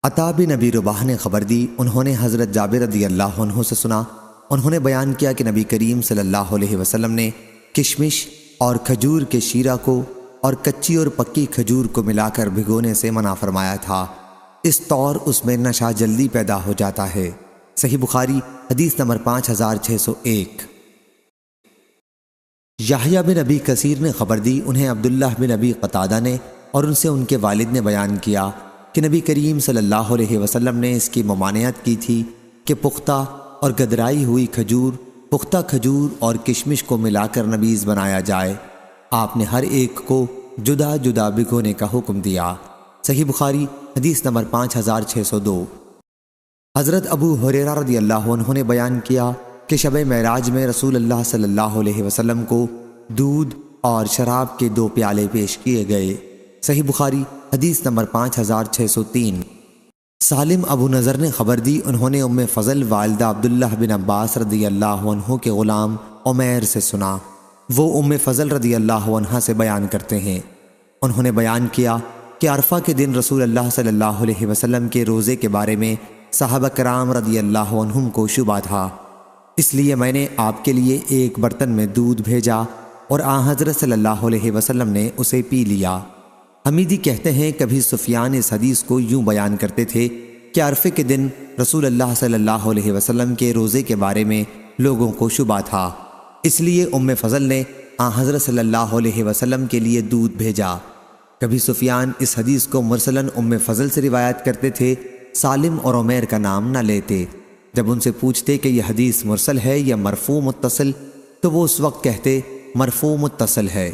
عطا بن ابی رباح نے خبر دی، انہوں نے حضرت جابر رضی اللہ عنہ سے سنا، انہوں نے بیان کیا کہ نبی کریم صلی اللہ علیہ وسلم نے کشمش اور کھجور کے شیرہ کو اور کچی اور پکی کھجور کو ملا کر بھگونے سے منع فرمایا تھا، اس طور اس میں نشہ جلدی پیدا ہو جاتا ہے۔ صحیح بخاری حدیث نمبر 5601۔ یحییٰ بن ابی کثیر نے خبر دی، انہیں عبداللہ بن ابی قتادہ نے اور ان سے ان کے والد نے بیان کیا کہ نبی کریم صلی اللہ علیہ وسلم نے اس کی ممانعت کی تھی کہ پختہ اور گدرائی ہوئی کھجور، پختہ کھجور اور کشمش کو ملا کر نبیذ بنایا جائے۔ آپ نے ہر ایک کو جدا جدا بھگونے کا حکم دیا۔ صحیح بخاری حدیث نمبر 5602۔ حضرت ابو ہریرہ رضی اللہ عنہ نے بیان کیا کہ شب معراج میں رسول اللہ صلی اللہ علیہ وسلم کو دودھ اور شراب کے 2 پیالے پیش کیے گئے۔ صحیح بخاری حدیث نمبر 5603۔ سالم ابو نضر نے خبر دی، انہوں نے ام فضل والدہ عبداللہ بن عباس رضی اللہ عنہ کے غلام عمیر سے سنا، وہ ام فضل رضی اللہ عنہ سے بیان کرتے ہیں، انہوں نے بیان کیا کہ عرفہ کے دن رسول اللہ صلی اللہ علیہ وسلم کے روزے کے بارے میں صحابہ کرام رضی اللہ عنہم کو شبہ تھا، اس لیے میں نے آپ کے لیے ایک برتن میں دودھ بھیجا اور آن حضرت صلی اللہ علیہ وسلم نے اسے پی لیا۔ حمیدی کہتے ہیں کبھی سفیان اس حدیث کو یوں بیان کرتے تھے کہ عرفے کے دن رسول اللہ صلی اللہ علیہ وسلم کے روزے کے بارے میں لوگوں کو شبہ تھا، اس لیے ام فضل نے آن حضرت صلی اللہ علیہ وسلم کے لیے دودھ بھیجا۔ کبھی سفیان اس حدیث کو مرسلاً ام فضل سے روایت کرتے تھے، سالم اور عمیر کا نام نہ لیتے۔ جب ان سے پوچھتے کہ یہ حدیث مرسل ہے یا مرفوع متصل، تو وہ اس وقت کہتے مرفوع متصل ہے۔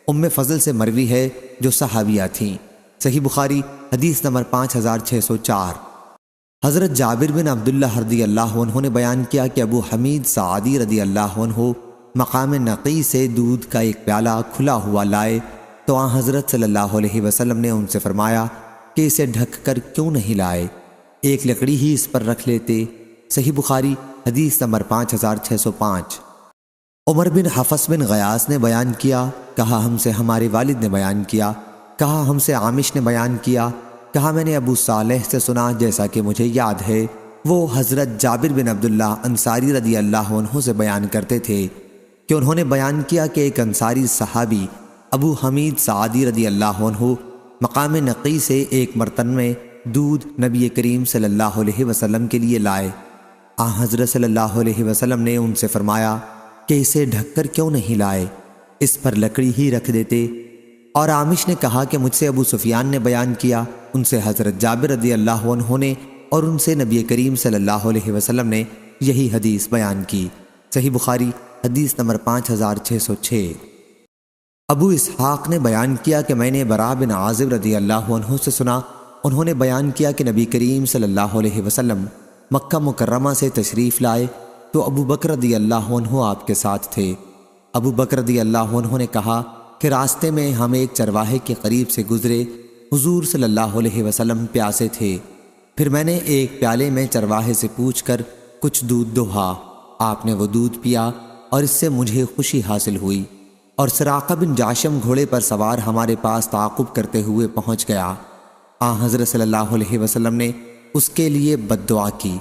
ام فضل سے مروی ہے جو صحابیہ تھیں۔ صحیح بخاری حدیث نمبر 5604۔ حضرت جابر بن عبداللہ رضی اللہ عنہ نے بیان کیا کہ ابو حمید سعدی رضی اللہ عنہ مقام نقی سے دودھ کا ایک پیالہ کھلا ہوا لائے تو آن حضرت صلی اللہ علیہ وسلم نے ان سے فرمایا کہ اسے ڈھک کر کیوں نہیں لائے، ایک لکڑی ہی اس پر رکھ لیتے۔ صحیح بخاری حدیث نمبر 5605۔ عمر بن حفص بن غیاث نے بیان کیا، کہا ہم سے ہمارے والد نے بیان کیا، کہا ہم سے عامش نے بیان کیا، کہا میں نے ابو صالح سے سنا جیسا کہ مجھے یاد ہے، وہ حضرت جابر بن عبداللہ انصاری رضی اللہ عنہ سے بیان کرتے تھے کہ انہوں نے بیان کیا کہ ایک انصاری صحابی ابو حمید سعدی رضی اللہ عنہ مقام نقی سے ایک برتن میں دودھ نبی کریم صلی اللہ علیہ وسلم کے لیے لائے۔ آن حضرت صلی اللہ علیہ وسلم نے ان سے فرمایا کہ اسے ڈھک کر کیوں نہیں لائے، اس پر لکڑی ہی رکھ دیتے۔ اور عامش نے کہا کہ مجھ سے ابو سفیان نے بیان کیا، ان سے حضرت جابر رضی اللہ عنہ نے اور ان سے نبی کریم صلی اللہ علیہ وسلم نے یہی حدیث بیان کی۔ صحیح بخاری حدیث نمبر 5606۔ ابو اسحاق نے بیان کیا کہ میں نے براء بن عازب رضی اللہ عنہ سے سنا، انہوں نے بیان کیا کہ نبی کریم صلی اللہ علیہ وسلم مکہ مکرمہ سے تشریف لائے تو ابو بکر رضی اللہ عنہ آپ کے ساتھ تھے۔ ابو بکر رضی اللہ عنہ نے کہا کہ راستے میں ہم ایک چرواہے کے قریب سے گزرے، حضور صلی اللہ علیہ وسلم پیاسے تھے، پھر میں نے ایک پیالے میں چرواہے سے پوچھ کر کچھ دودھ دوہا، آپ نے وہ دودھ پیا اور اس سے مجھے خوشی حاصل ہوئی، اور سراقہ بن جاشم گھوڑے پر سوار ہمارے پاس تعاقب کرتے ہوئے پہنچ گیا۔ آن حضرت صلی اللہ علیہ وسلم نے اس کے لیے بد دعا کی،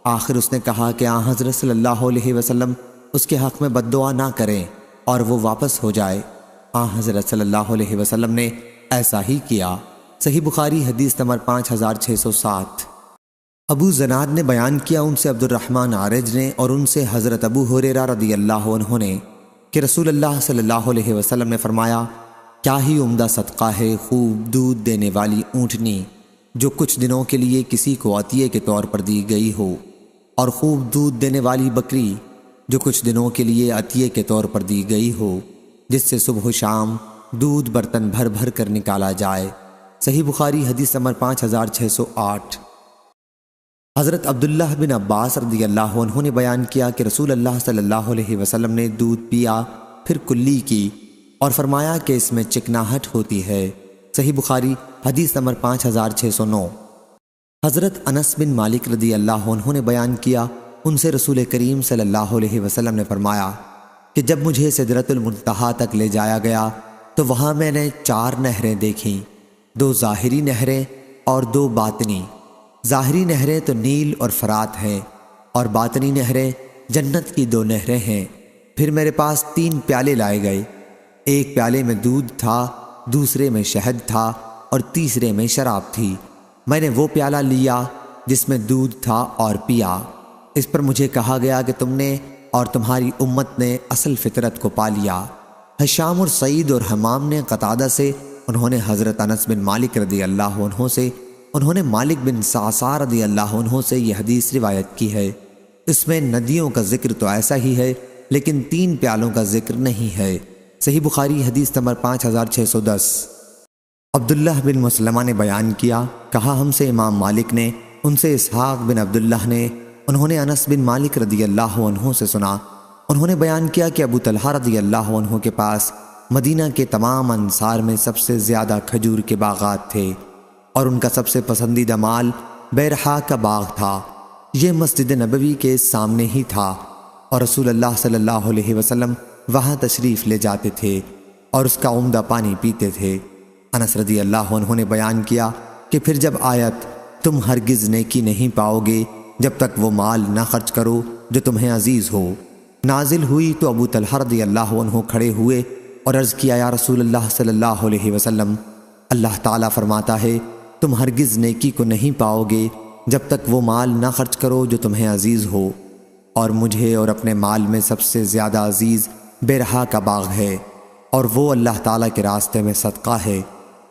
آخر اس نے کہا کہ آن حضرت صلی اللہ علیہ وسلم اس کے حق میں بد دعا نہ کریں اور وہ واپس ہو جائے۔ آن حضرت صلی اللہ علیہ وسلم نے ایسا ہی کیا۔ صحیح بخاری حدیث نمبر 5607۔ ابو زناد نے بیان کیا، ان سے عبد الرحمن عارج نے اور ان سے حضرت ابو ہریرہ رضی اللہ عنہ نے کہ رسول اللہ صلی اللہ علیہ وسلم نے فرمایا، کیا ہی عمدہ صدقہ ہے خوب دودھ دینے والی اونٹنی جو کچھ دنوں کے لیے کسی کو عطیے کے طور پر دی گئی ہو، اور خوب دودھ دینے والی بکری جو کچھ دنوں کے لیے عطیے کے طور پر دی گئی ہو، جس سے صبح و شام دودھ برتن بھر بھر کر نکالا جائے۔ صحیح بخاری حدیث نمبر 5608۔ حضرت عبداللہ بن عباس رضی اللہ عنہ نے بیان کیا کہ رسول اللہ صلی اللہ علیہ وسلم نے دودھ پیا پھر کلی کی اور فرمایا کہ اس میں چکناہٹ ہوتی ہے۔ صحیح بخاری حدیث نمبر 5609۔ حضرت انس بن مالک رضی اللہ عنہ نے بیان کیا، ان سے رسول کریم صلی اللہ علیہ وسلم نے فرمایا کہ جب مجھے سدرۃ المنتہا تک لے جایا گیا تو وہاں میں نے 4 نہریں دیکھیں، 2 ظاہری نہریں اور 2 باطنی۔ ظاہری نہریں تو نیل اور فرات ہیں اور باطنی نہریں جنت کی 2 نہریں ہیں۔ پھر میرے پاس 3 پیالے لائے گئے، ایک پیالے میں دودھ تھا، دوسرے میں شہد تھا اور تیسرے میں شراب تھی۔ میں نے وہ پیالہ لیا جس میں دودھ تھا اور پیا۔ اس پر مجھے کہا گیا کہ تم نے اور تمہاری امت نے اصل فطرت کو پا لیا۔ ہشام اور سعید اور حمام نے قتادہ سے، انہوں نے حضرت انس بن مالک رضی اللہ عنہ سے، انہوں نے مالک بن صعصع رضی اللہ عنہ سے یہ حدیث روایت کی ہے۔ اس میں ندیوں کا ذکر تو ایسا ہی ہے لیکن 3 پیالوں کا ذکر نہیں ہے۔ صحیح بخاری حدیث نمبر 5610۔ عبداللہ بن مسلمہ نے بیان کیا، کہا ہم سے امام مالک نے، ان سے اسحاق بن عبداللہ نے، انہوں نے انس بن مالک رضی اللہ عنہ سے سنا، انہوں نے بیان کیا کہ ابو طلحہ رضی اللہ عنہ کے پاس مدینہ کے تمام انصار میں سب سے زیادہ کھجور کے باغات تھے اور ان کا سب سے پسندیدہ مال بیرحا کا باغ تھا۔ یہ مسجد نبوی کے سامنے ہی تھا اور رسول اللہ صلی اللہ علیہ وسلم وہاں تشریف لے جاتے تھے اور اس کا عمدہ پانی پیتے تھے۔ انس رضی اللہ عنہ نے بیان کیا کہ پھر جب آیت تم ہرگز نیکی نہیں پاؤ گے جب تک وہ مال نہ خرچ کرو جو تمہیں عزیز ہو، نازل ہوئی تو ابو طلحہ رضی اللہ عنہ کھڑے ہوئے اور عرض کیا، یا رسول اللہ صلی اللہ علیہ وسلم، اللہ تعالیٰ فرماتا ہے تم ہرگز نیکی کو نہیں پاؤ گے جب تک وہ مال نہ خرچ کرو جو تمہیں عزیز ہو، اور مجھے اور اپنے مال میں سب سے زیادہ عزیز بیرحا کا باغ ہے اور وہ اللہ تعالیٰ کے راستے میں صدقہ ہے،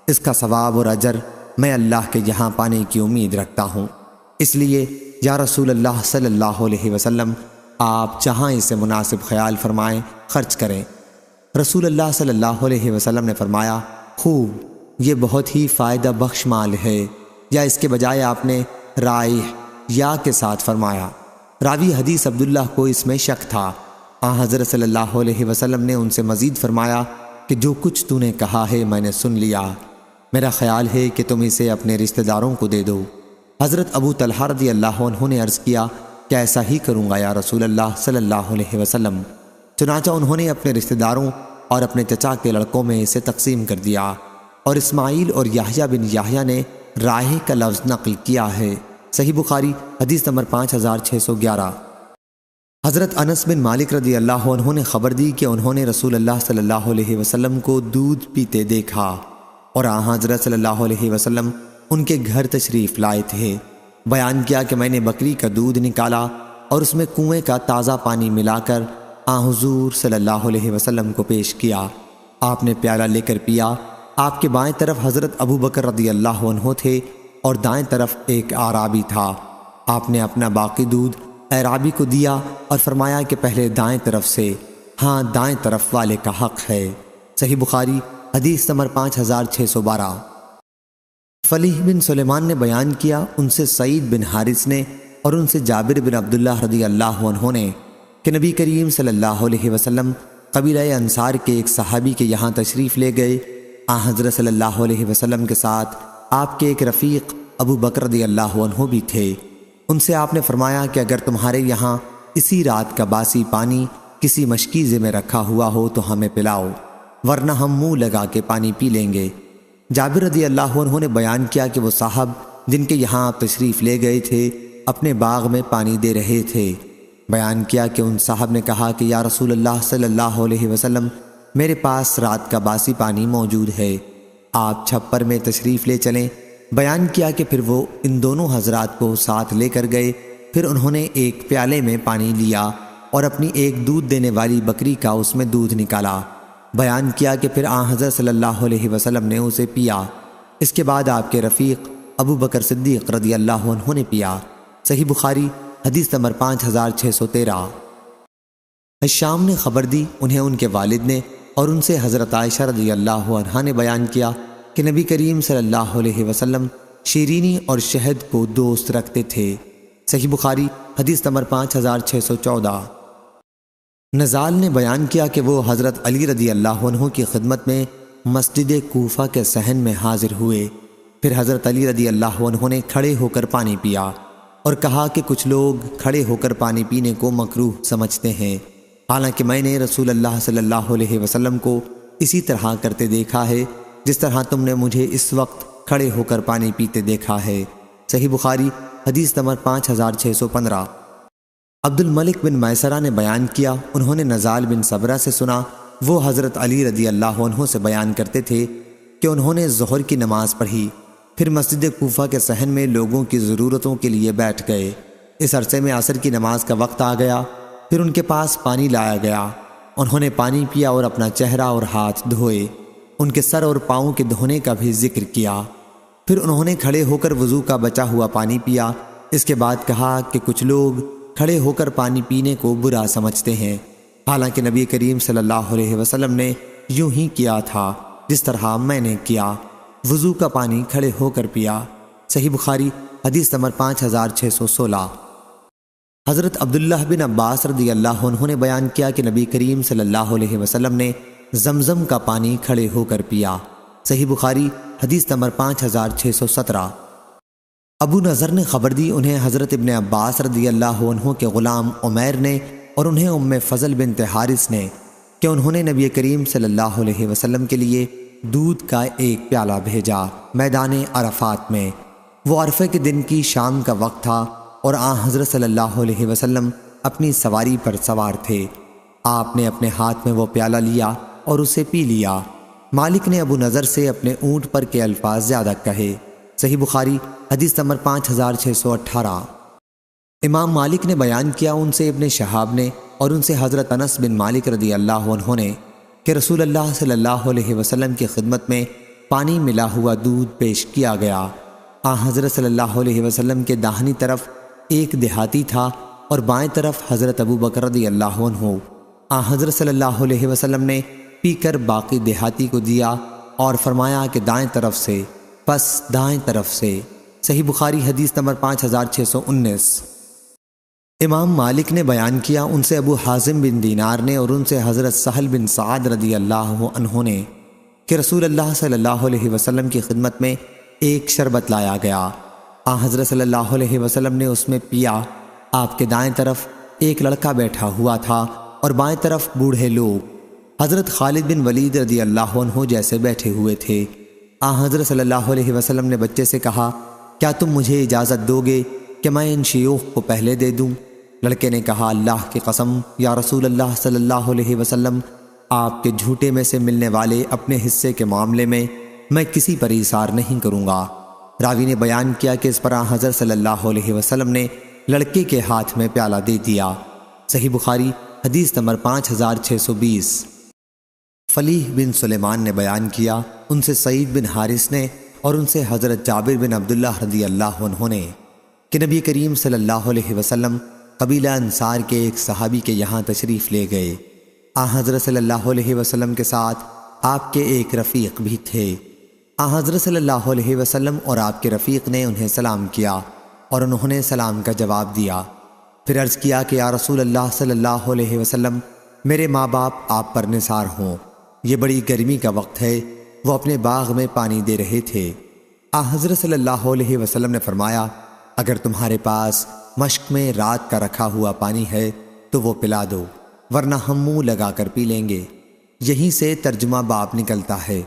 اس کا ثواب اور اجر میں اللہ کے یہاں پانے کی امید رکھتا ہوں، اس لیے یا رسول اللہ صلی اللہ علیہ وسلم آپ جہاں اسے مناسب خیال فرمائیں خرچ کریں۔ رسول اللہ صلی اللہ علیہ وسلم نے فرمایا، خوب، یہ بہت ہی فائدہ بخش مال ہے، یا اس کے بجائے آپ نے رائح یا کے ساتھ فرمایا۔ راوی حدیث عبداللہ کو اس میں شک تھا۔ حضرت صلی اللہ علیہ وسلم نے ان سے مزید فرمایا کہ جو کچھ تو نے کہا ہے میں نے سن لیا، میرا خیال ہے کہ تم اسے اپنے رشتہ داروں کو دے دو۔ حضرت ابو طلحہ رضی اللہ عنہ نے عرض کیا کہ ایسا ہی کروں گا یا رسول اللہ صلی اللہ علیہ وسلم۔ چنانچہ انہوں نے اپنے رشتہ داروں اور اپنے چچا کے لڑکوں میں اسے تقسیم کر دیا، اور اسماعیل اور یحییٰ بن یحییٰ نے رائح کا لفظ نقل کیا ہے۔ صحیح بخاری حدیث نمبر 5611۔ حضرت انس بن مالک رضی اللہ عنہ نے خبر دی کہ انہوں نے رسول اللہ صلی اللہ علیہ وسلم کو دودھ پیتے دیکھا اور حضرت صلی اللہ علیہ وسلم ان کے گھر تشریف لائے تھے۔ بیان کیا کہ میں نے بکری کا دودھ نکالا اور اس میں کنویں کا تازہ پانی ملا کر حضور صلی اللہ علیہ وسلم کو پیش کیا۔ آپ نے پیالہ لے کر پیا۔ آپ کے بائیں طرف حضرت ابو بکر رضی اللہ عنہ تھے اور دائیں طرف ایک اعرابی تھا۔ آپ نے اپنا باقی دودھ اعرابی کو دیا اور فرمایا کہ پہلے دائیں طرف سے، ہاں دائیں طرف والے کا حق ہے۔ صحیح بخاری حدیث نمبر 5612۔ فلیح بن سلیمان نے بیان کیا، ان سے سعید بن حارث نے اور ان سے جابر بن عبداللہ رضی اللہ عنہ نے کہ نبی کریم صلی اللہ علیہ وسلم قبیلہ انصار کے ایک صحابی کے یہاں تشریف لے گئے۔ حضرت صلی اللہ علیہ وسلم کے ساتھ آپ کے ایک رفیق ابو بکر رضی اللہ عنہ بھی تھے۔ ان سے آپ نے فرمایا کہ اگر تمہارے یہاں اسی رات کا باسی پانی کسی مشکیزے میں رکھا ہوا ہو تو ہمیں پلاؤ، ورنہ ہم منہ لگا کے پانی پی لیں گے۔ جابر رضی اللہ عنہ نے بیان کیا کہ وہ صاحب جن کے یہاں آپ تشریف لے گئے تھے اپنے باغ میں پانی دے رہے تھے۔ بیان کیا کہ ان صاحب نے کہا کہ یا رسول اللہ صلی اللہ علیہ وسلم، میرے پاس رات کا باسی پانی موجود ہے، آپ چھپر میں تشریف لے چلیں۔ بیان کیا کہ پھر وہ ان دونوں حضرات کو ساتھ لے کر گئے۔ پھر انہوں نے ایک پیالے میں پانی لیا اور اپنی ایک دودھ دینے والی بکری کا اس میں دودھ نکالا۔ بیان کیا کہ پھر حضرت صلی اللہ علیہ وسلم نے اسے پیا۔ اس کے بعد آپ کے رفیق ابو بکر صدیق رضی اللہ عنہ نے پیا۔ صحیح بخاری حدیث نمبر 5613۔ ہشام نے خبر دی، انہیں ان کے والد نے اور ان سے حضرت عائشہ رضی اللہ عنہا نے بیان کیا کہ نبی کریم صلی اللہ علیہ وسلم شیرینی اور شہد کو دوست رکھتے تھے۔ صحیح بخاری حدیث نمبر 5614۔ نزال نے بیان کیا کہ وہ حضرت علی رضی اللہ عنہ کی خدمت میں مسجد کوفہ کے صحن میں حاضر ہوئے۔ پھر حضرت علی رضی اللہ عنہ نے کھڑے ہو کر پانی پیا اور کہا کہ کچھ لوگ کھڑے ہو کر پانی پینے کو مکروہ سمجھتے ہیں، حالانکہ میں نے رسول اللہ صلی اللہ علیہ وسلم کو اسی طرح کرتے دیکھا ہے جس طرح تم نے مجھے اس وقت کھڑے ہو کر پانی پیتے دیکھا ہے۔ صحیح بخاری حدیث نمبر 5615۔ عبد الملک بن میسرہ نے بیان کیا، انہوں نے نزال بن صبرہ سے سنا، وہ حضرت علی رضی اللہ عنہ سے بیان کرتے تھے کہ انہوں نے ظہر کی نماز پڑھی، پھر مسجد کوفہ کے صحن میں لوگوں کی ضرورتوں کے لیے بیٹھ گئے۔ اس عرصے میں عصر کی نماز کا وقت آ گیا، پھر ان کے پاس پانی لایا گیا، انہوں نے پانی پیا اور اپنا چہرہ اور ہاتھ دھوئے، ان کے سر اور پاؤں کے دھونے کا بھی ذکر کیا، پھر انہوں نے کھڑے ہو کر وضو کا بچا ہوا پانی پیا۔ اس کے بعد کہا کہ کچھ لوگ کھڑے ہو کر پانی پینے کو برا سمجھتے ہیں، حالانکہ نبی کریم صلی اللہ علیہ وسلم نے یوں ہی کیا تھا جس طرح میں نے کیا، وضو کا پانی کھڑے ہو کر پیا۔ صحیح بخاری حدیث نمبر 5616۔ حضرت عبداللہ بن عباس رضی اللہ عنہ نے بیان کیا کہ نبی کریم صلی اللہ علیہ وسلم نے زمزم کا پانی کھڑے ہو کر پیا۔ صحیح بخاری حدیث نمبر 5617۔ ابو نضر نے خبر دی، انہیں حضرت ابن عباس رضی اللہ عنہ کے غلام عمیر نے اور انہیں ام فضل بنت حارث نے کہ انہوں نے نبی کریم صلی اللہ علیہ وسلم کے لیے دودھ کا ایک پیالہ بھیجا میدان عرفات میں۔ وہ عرفے کے دن کی شام کا وقت تھا اور حضرت صلی اللہ علیہ وسلم اپنی سواری پر سوار تھے۔ آپ نے اپنے ہاتھ میں وہ پیالہ لیا اور اسے پی لیا۔ مالک نے ابو نضر سے اپنے اونٹ پر کے الفاظ زیادہ کہے۔ صحیح بخاری حدیث نمبر 5618۔ امام مالک نے بیان کیا، ان سے ابن شہاب نے اور ان سے حضرت انس بن مالک رضی اللہ عنہ نے کہ رسول اللہ صلی اللہ علیہ وسلم کی خدمت میں پانی ملا ہوا دودھ پیش کیا گیا۔ حضرت صلی اللہ علیہ وسلم کے داہنی طرف ایک دیہاتی تھا اور بائیں طرف حضرت ابو بکر رضی اللہ عنہ۔ حضرت صلی اللہ علیہ وسلم نے پی کر باقی دیہاتی کو دیا اور فرمایا کہ دائیں طرف سے، پس دائیں طرف سے۔ صحیح بخاری حدیث نمبر 5619۔ امام مالک نے بیان کیا، ان سے ابو حازم بن دینار نے اور ان سے حضرت سہل بن سعد رضی اللہ عنہ نے کہ رسول اللہ صلی اللہ علیہ وسلم کی خدمت میں ایک شربت لایا گیا۔ حضرت صلی اللہ علیہ وسلم نے اس میں پیا۔ آپ کے دائیں طرف ایک لڑکا بیٹھا ہوا تھا اور بائیں طرف بوڑھے لوگ حضرت خالد بن ولید رضی اللہ عنہ جیسے بیٹھے ہوئے تھے۔ حضرت صلی اللہ علیہ وسلم نے بچے سے کہا، کیا تم مجھے اجازت دو گے کہ میں ان شیوخ کو پہلے دے دوں؟ لڑکے نے کہا، اللہ کی قسم یا رسول اللہ صلی اللہ علیہ وسلم، آپ کے جھوٹے میں سے ملنے والے اپنے حصے کے معاملے میں کسی پر ایثار نہیں کروں گا۔ راوی نے بیان کیا کہ اس پر حضرت صلی اللہ علیہ وسلم نے لڑکے کے ہاتھ میں پیالہ دے دیا۔ صحیح بخاری حدیث نمبر 5620۔ فلیح بن سلیمان نے بیان کیا، ان سے سعید بن حارث نے اور ان سے حضرت جابر بن عبداللہ رضی اللہ عنہ نے کہ نبی کریم صلی اللہ علیہ وسلم قبیلہ انصار کے ایک صحابی کے یہاں تشریف لے گئے۔ حضرت صلی اللہ علیہ وسلم کے ساتھ آپ کے ایک رفیق بھی تھے۔ حضرت صلی اللہ علیہ وسلم اور آپ کے رفیق نے انہیں سلام کیا اور انہوں نے سلام کا جواب دیا۔ پھر عرض کیا کہ یا رسول اللہ صلی اللہ علیہ وسلم، میرے ماں باپ آپ پر نثار ہوں، یہ بڑی گرمی کا وقت ہے۔ وہ اپنے باغ میں پانی دے رہے تھے۔ حضرت صلی اللہ علیہ وسلم نے فرمایا، اگر تمہارے پاس مشک میں رات کا رکھا ہوا پانی ہے تو وہ پلا دو، ورنہ ہم منہ لگا کر پی لیں گے۔ یہیں سے ترجمہ باب نکلتا ہے۔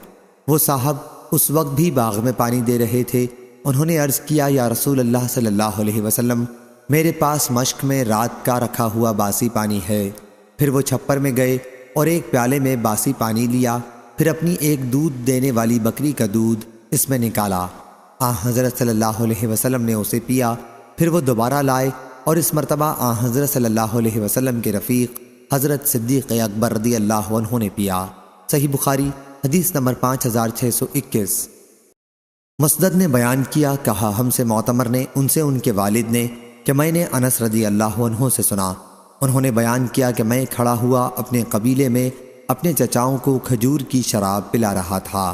وہ صاحب اس وقت بھی باغ میں پانی دے رہے تھے۔ انہوں نے عرض کیا، یا رسول اللہ صلی اللہ علیہ وسلم، میرے پاس مشک میں رات کا رکھا ہوا باسی پانی ہے۔ پھر وہ چھپر میں گئے اور ایک پیالے میں باسی پانی لیا، پھر اپنی ایک دودھ دینے والی بکری کا دودھ اس میں نکالا۔ حضرت صلی اللہ علیہ وسلم نے اسے پیا۔ پھر وہ دوبارہ لائے اور اس مرتبہ حضرت صلی اللہ علیہ وسلم کے رفیق حضرت صدیق اکبر رضی اللہ عنہ نے پیا۔ صحیح بخاری حدیث نمبر 5621۔ مسدد نے بیان کیا، کہا ہم سے معتمر نے ان سے ان کے والد نے کہ میں نے انس رضی اللہ عنہ سے سنا، انہوں نے بیان کیا کہ میں کھڑا ہوا اپنے قبیلے میں اپنے چچاؤں کو کھجور کی شراب پلا رہا تھا۔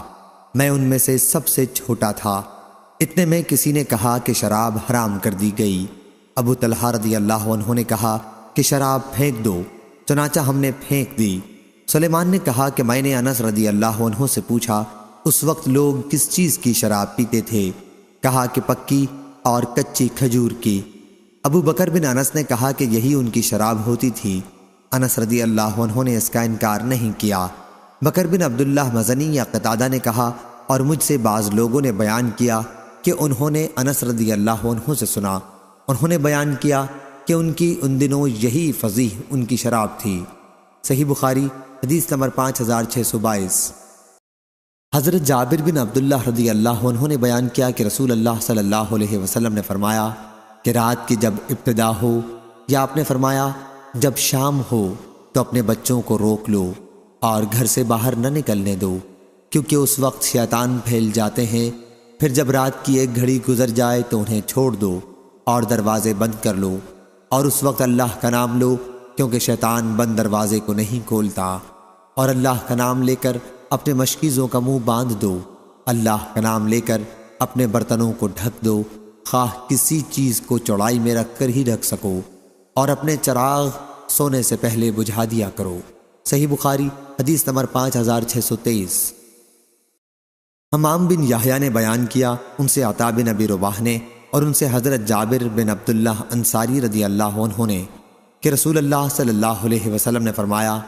میں ان میں سے سب سے چھوٹا تھا۔ اتنے میں کسی نے کہا کہ شراب حرام کر دی گئی۔ ابو طلحہ رضی اللہ عنہ نے کہا کہ شراب پھینک دو، چنانچہ ہم نے پھینک دی۔ سلیمان نے کہا کہ میں نے انس رضی اللہ عنہ سے پوچھا اس وقت لوگ کس چیز کی شراب پیتے تھے؟ کہا کہ پکی اور کچی کھجور کی۔ ابو بکر بن انس نے کہا کہ یہی ان کی شراب ہوتی تھی۔ انس رضی اللہ عنہ نے اس کا انکار نہیں کیا۔ بکر بن عبداللہ مزنی یا قتادہ نے کہا، اور مجھ سے بعض لوگوں نے بیان کیا کہ انہوں نے انس رضی اللہ عنہ سے سنا، انہوں نے بیان کیا کہ ان کی ان دنوں یہی فضیح ان کی شراب تھی۔ صحیح بخاری حدیث نمبر 5622۔ حضرت جابر بن عبداللہ رضی اللہ عنہ نے بیان کیا کہ رسول اللہ صلی اللہ علیہ وسلم نے فرمایا کہ رات کی جب ابتدا ہو، یا آپ نے فرمایا جب شام ہو تو اپنے بچوں کو روک لو اور گھر سے باہر نہ نکلنے دو، کیونکہ اس وقت شیطان پھیل جاتے ہیں۔ پھر جب رات کی ایک گھڑی گزر جائے تو انہیں چھوڑ دو اور دروازے بند کر لو، اور اس وقت اللہ کا نام لو، کیونکہ شیطان بند دروازے کو نہیں کھولتا، اور اللہ کا نام لے کر اپنے مشکیزوں کا منہ باندھ دو، اللہ کا نام لے کر اپنے برتنوں کو ڈھک دو، خواہ کسی چیز کو چوڑائی میں رکھ کر ہی رکھ سکو، اور اپنے چراغ سونے سے پہلے بجھا دیا کرو۔ صحیح بخاری حدیث نمبر 5623۔ حمام بن یحییٰ نے بیان کیا، ان سے عطا بن ابی رباح نے، اور ان سے حضرت جابر بن عبداللہ انصاری رضی اللہ عنہ نے، کہ رسول اللہ صلی اللہ علیہ وسلم نے فرمایا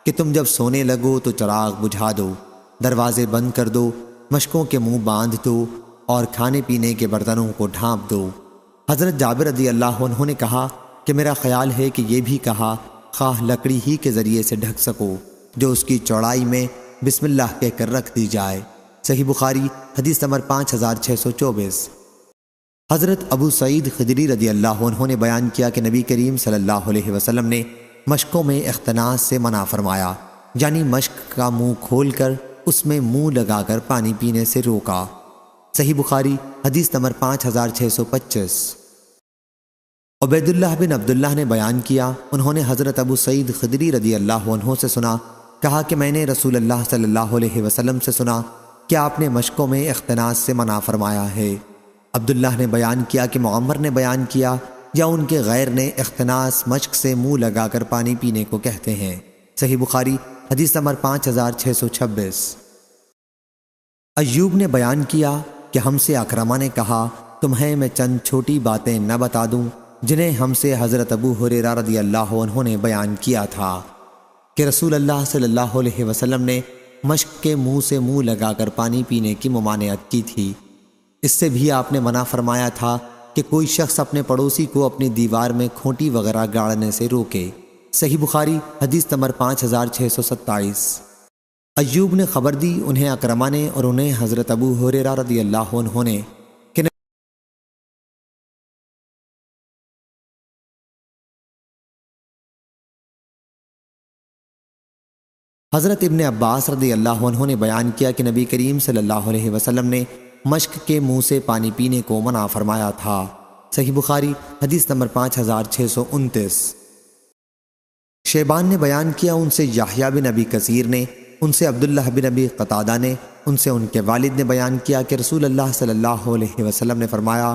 کہ تم جب سونے لگو تو چراغ بجھا دو، دروازے بند کر دو، مشکوں کے منہ باندھ دو، اور کھانے پینے کے برتنوں کو ڈھانپ دو۔ حضرت جابر رضی اللہ عنہ نے کہا کہ میرا خیال ہے کہ یہ بھی کہا خواہ لکڑی ہی کے ذریعے سے ڈھک سکو، جو اس کی چوڑائی میں بسم اللہ کہہ کر رکھ دی جائے۔ صحیح بخاری حدیث نمبر 5624۔ حضرت ابو سعید خدری رضی اللہ عنہ نے بیان کیا کہ نبی کریم صلی اللہ علیہ وسلم نے مشکوں میں اختناس سے منع فرمایا، یعنی مشک کا منہ کھول کر اس میں منہ لگا کر پانی پینے سے روکا۔ صحیح بخاری حدیث نمبر 5625۔ عبید اللہ بن عبداللہ نے بیان کیا، انہوں نے حضرت ابو سعید خدری رضی اللہ عنہ سے سنا، کہا کہ میں نے رسول اللہ صلی اللہ علیہ وسلم سے سنا کہ آپ نے مشکوں میں اختناس سے منع فرمایا ہے۔ عبداللہ نے بیان کیا کہ معمر نے بیان کیا یا ان کے غیر نے اختناس مشک سے منہ لگا کر پانی پینے کو کہتے ہیں۔ صحیح بخاری حدیث نمبر 5626۔ ایوب نے بیان کیا کہ ہم سے اکرمہ نے کہا تمہیں میں چند چھوٹی باتیں نہ بتا دوں جنہیں ہم سے حضرت ابو ہریرہ رضی اللہ عنہ نے بیان کیا تھا کہ رسول اللہ صلی اللہ علیہ وسلم نے مشک کے منہ سے منہ لگا کر پانی پینے کی ممانعت کی تھی۔ اس سے بھی آپ نے منع فرمایا تھا کہ کوئی شخص اپنے پڑوسی کو اپنی دیوار میں کھوٹی وغیرہ گاڑنے سے روکے۔ صحیح بخاری حدیث نمبر 5627۔ ایوب نے خبر دی انہیں اکرمہ نے اور انہیں حضرت ابو ہریرہ رضی اللہ عنہ نے کہ حضرت ابن عباس رضی اللہ عنہ نے بیان کیا کہ نبی کریم صلی اللہ علیہ وسلم نے مشک کے منہ سے پانی پینے کو منع فرمایا تھا۔ صحیح بخاری حدیث نمبر 5629۔ شیبان نے بیان کیا، ان سے یحییٰ بن ابی کثیر نے، ان سے عبداللہ بن ابی قتادہ نے، ان سے ان کے والد نے بیان کیا کہ رسول اللہ صلی اللہ علیہ وسلم نے فرمایا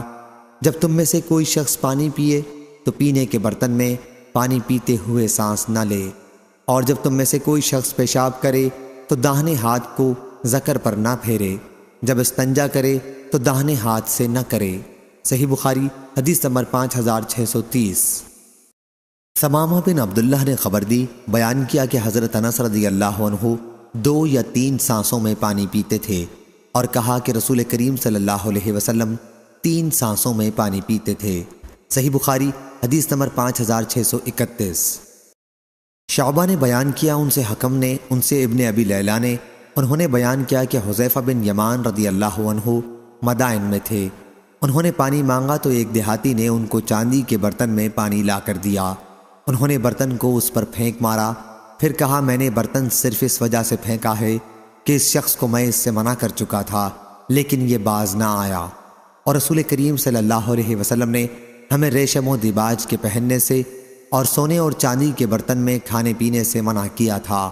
جب تم میں سے کوئی شخص پانی پیے تو پینے کے برتن میں پانی پیتے ہوئے سانس نہ لے، اور جب تم میں سے کوئی شخص پیشاب کرے تو داہنے ہاتھ کو ذکر پر نہ پھیرے، جب استنجا کرے تو داہنے ہاتھ سے نہ کرے۔ صحیح بخاری حدیث نمبر 5630۔ ثمامہ بن عبداللہ نے خبر دی، بیان کیا کہ حضرت انس رضی اللہ عنہ 2 یا 3 سانسوں میں پانی پیتے تھے، اور کہا کہ رسول کریم صلی اللہ علیہ وسلم 3 سانسوں میں پانی پیتے تھے۔ صحیح بخاری حدیث نمبر 5631۔ شعبہ نے بیان کیا، ان سے حکم نے، ان سے ابن ابی لیلہ نے، انہوں نے بیان کیا کہ حذیفہ بن یمان رضی اللہ عنہ مدائن میں تھے، انہوں نے پانی مانگا تو ایک دیہاتی نے ان کو چاندی کے برتن میں پانی لا کر دیا، انہوں نے برتن کو اس پر پھینک مارا، پھر کہا میں نے برتن صرف اس وجہ سے پھینکا ہے کہ اس شخص کو میں اس سے منع کر چکا تھا لیکن یہ باز نہ آیا، اور رسول کریم صلی اللہ علیہ وسلم نے ہمیں ریشم و دیباج کے پہننے سے اور سونے اور چاندی کے برتن میں کھانے پینے سے منع کیا تھا،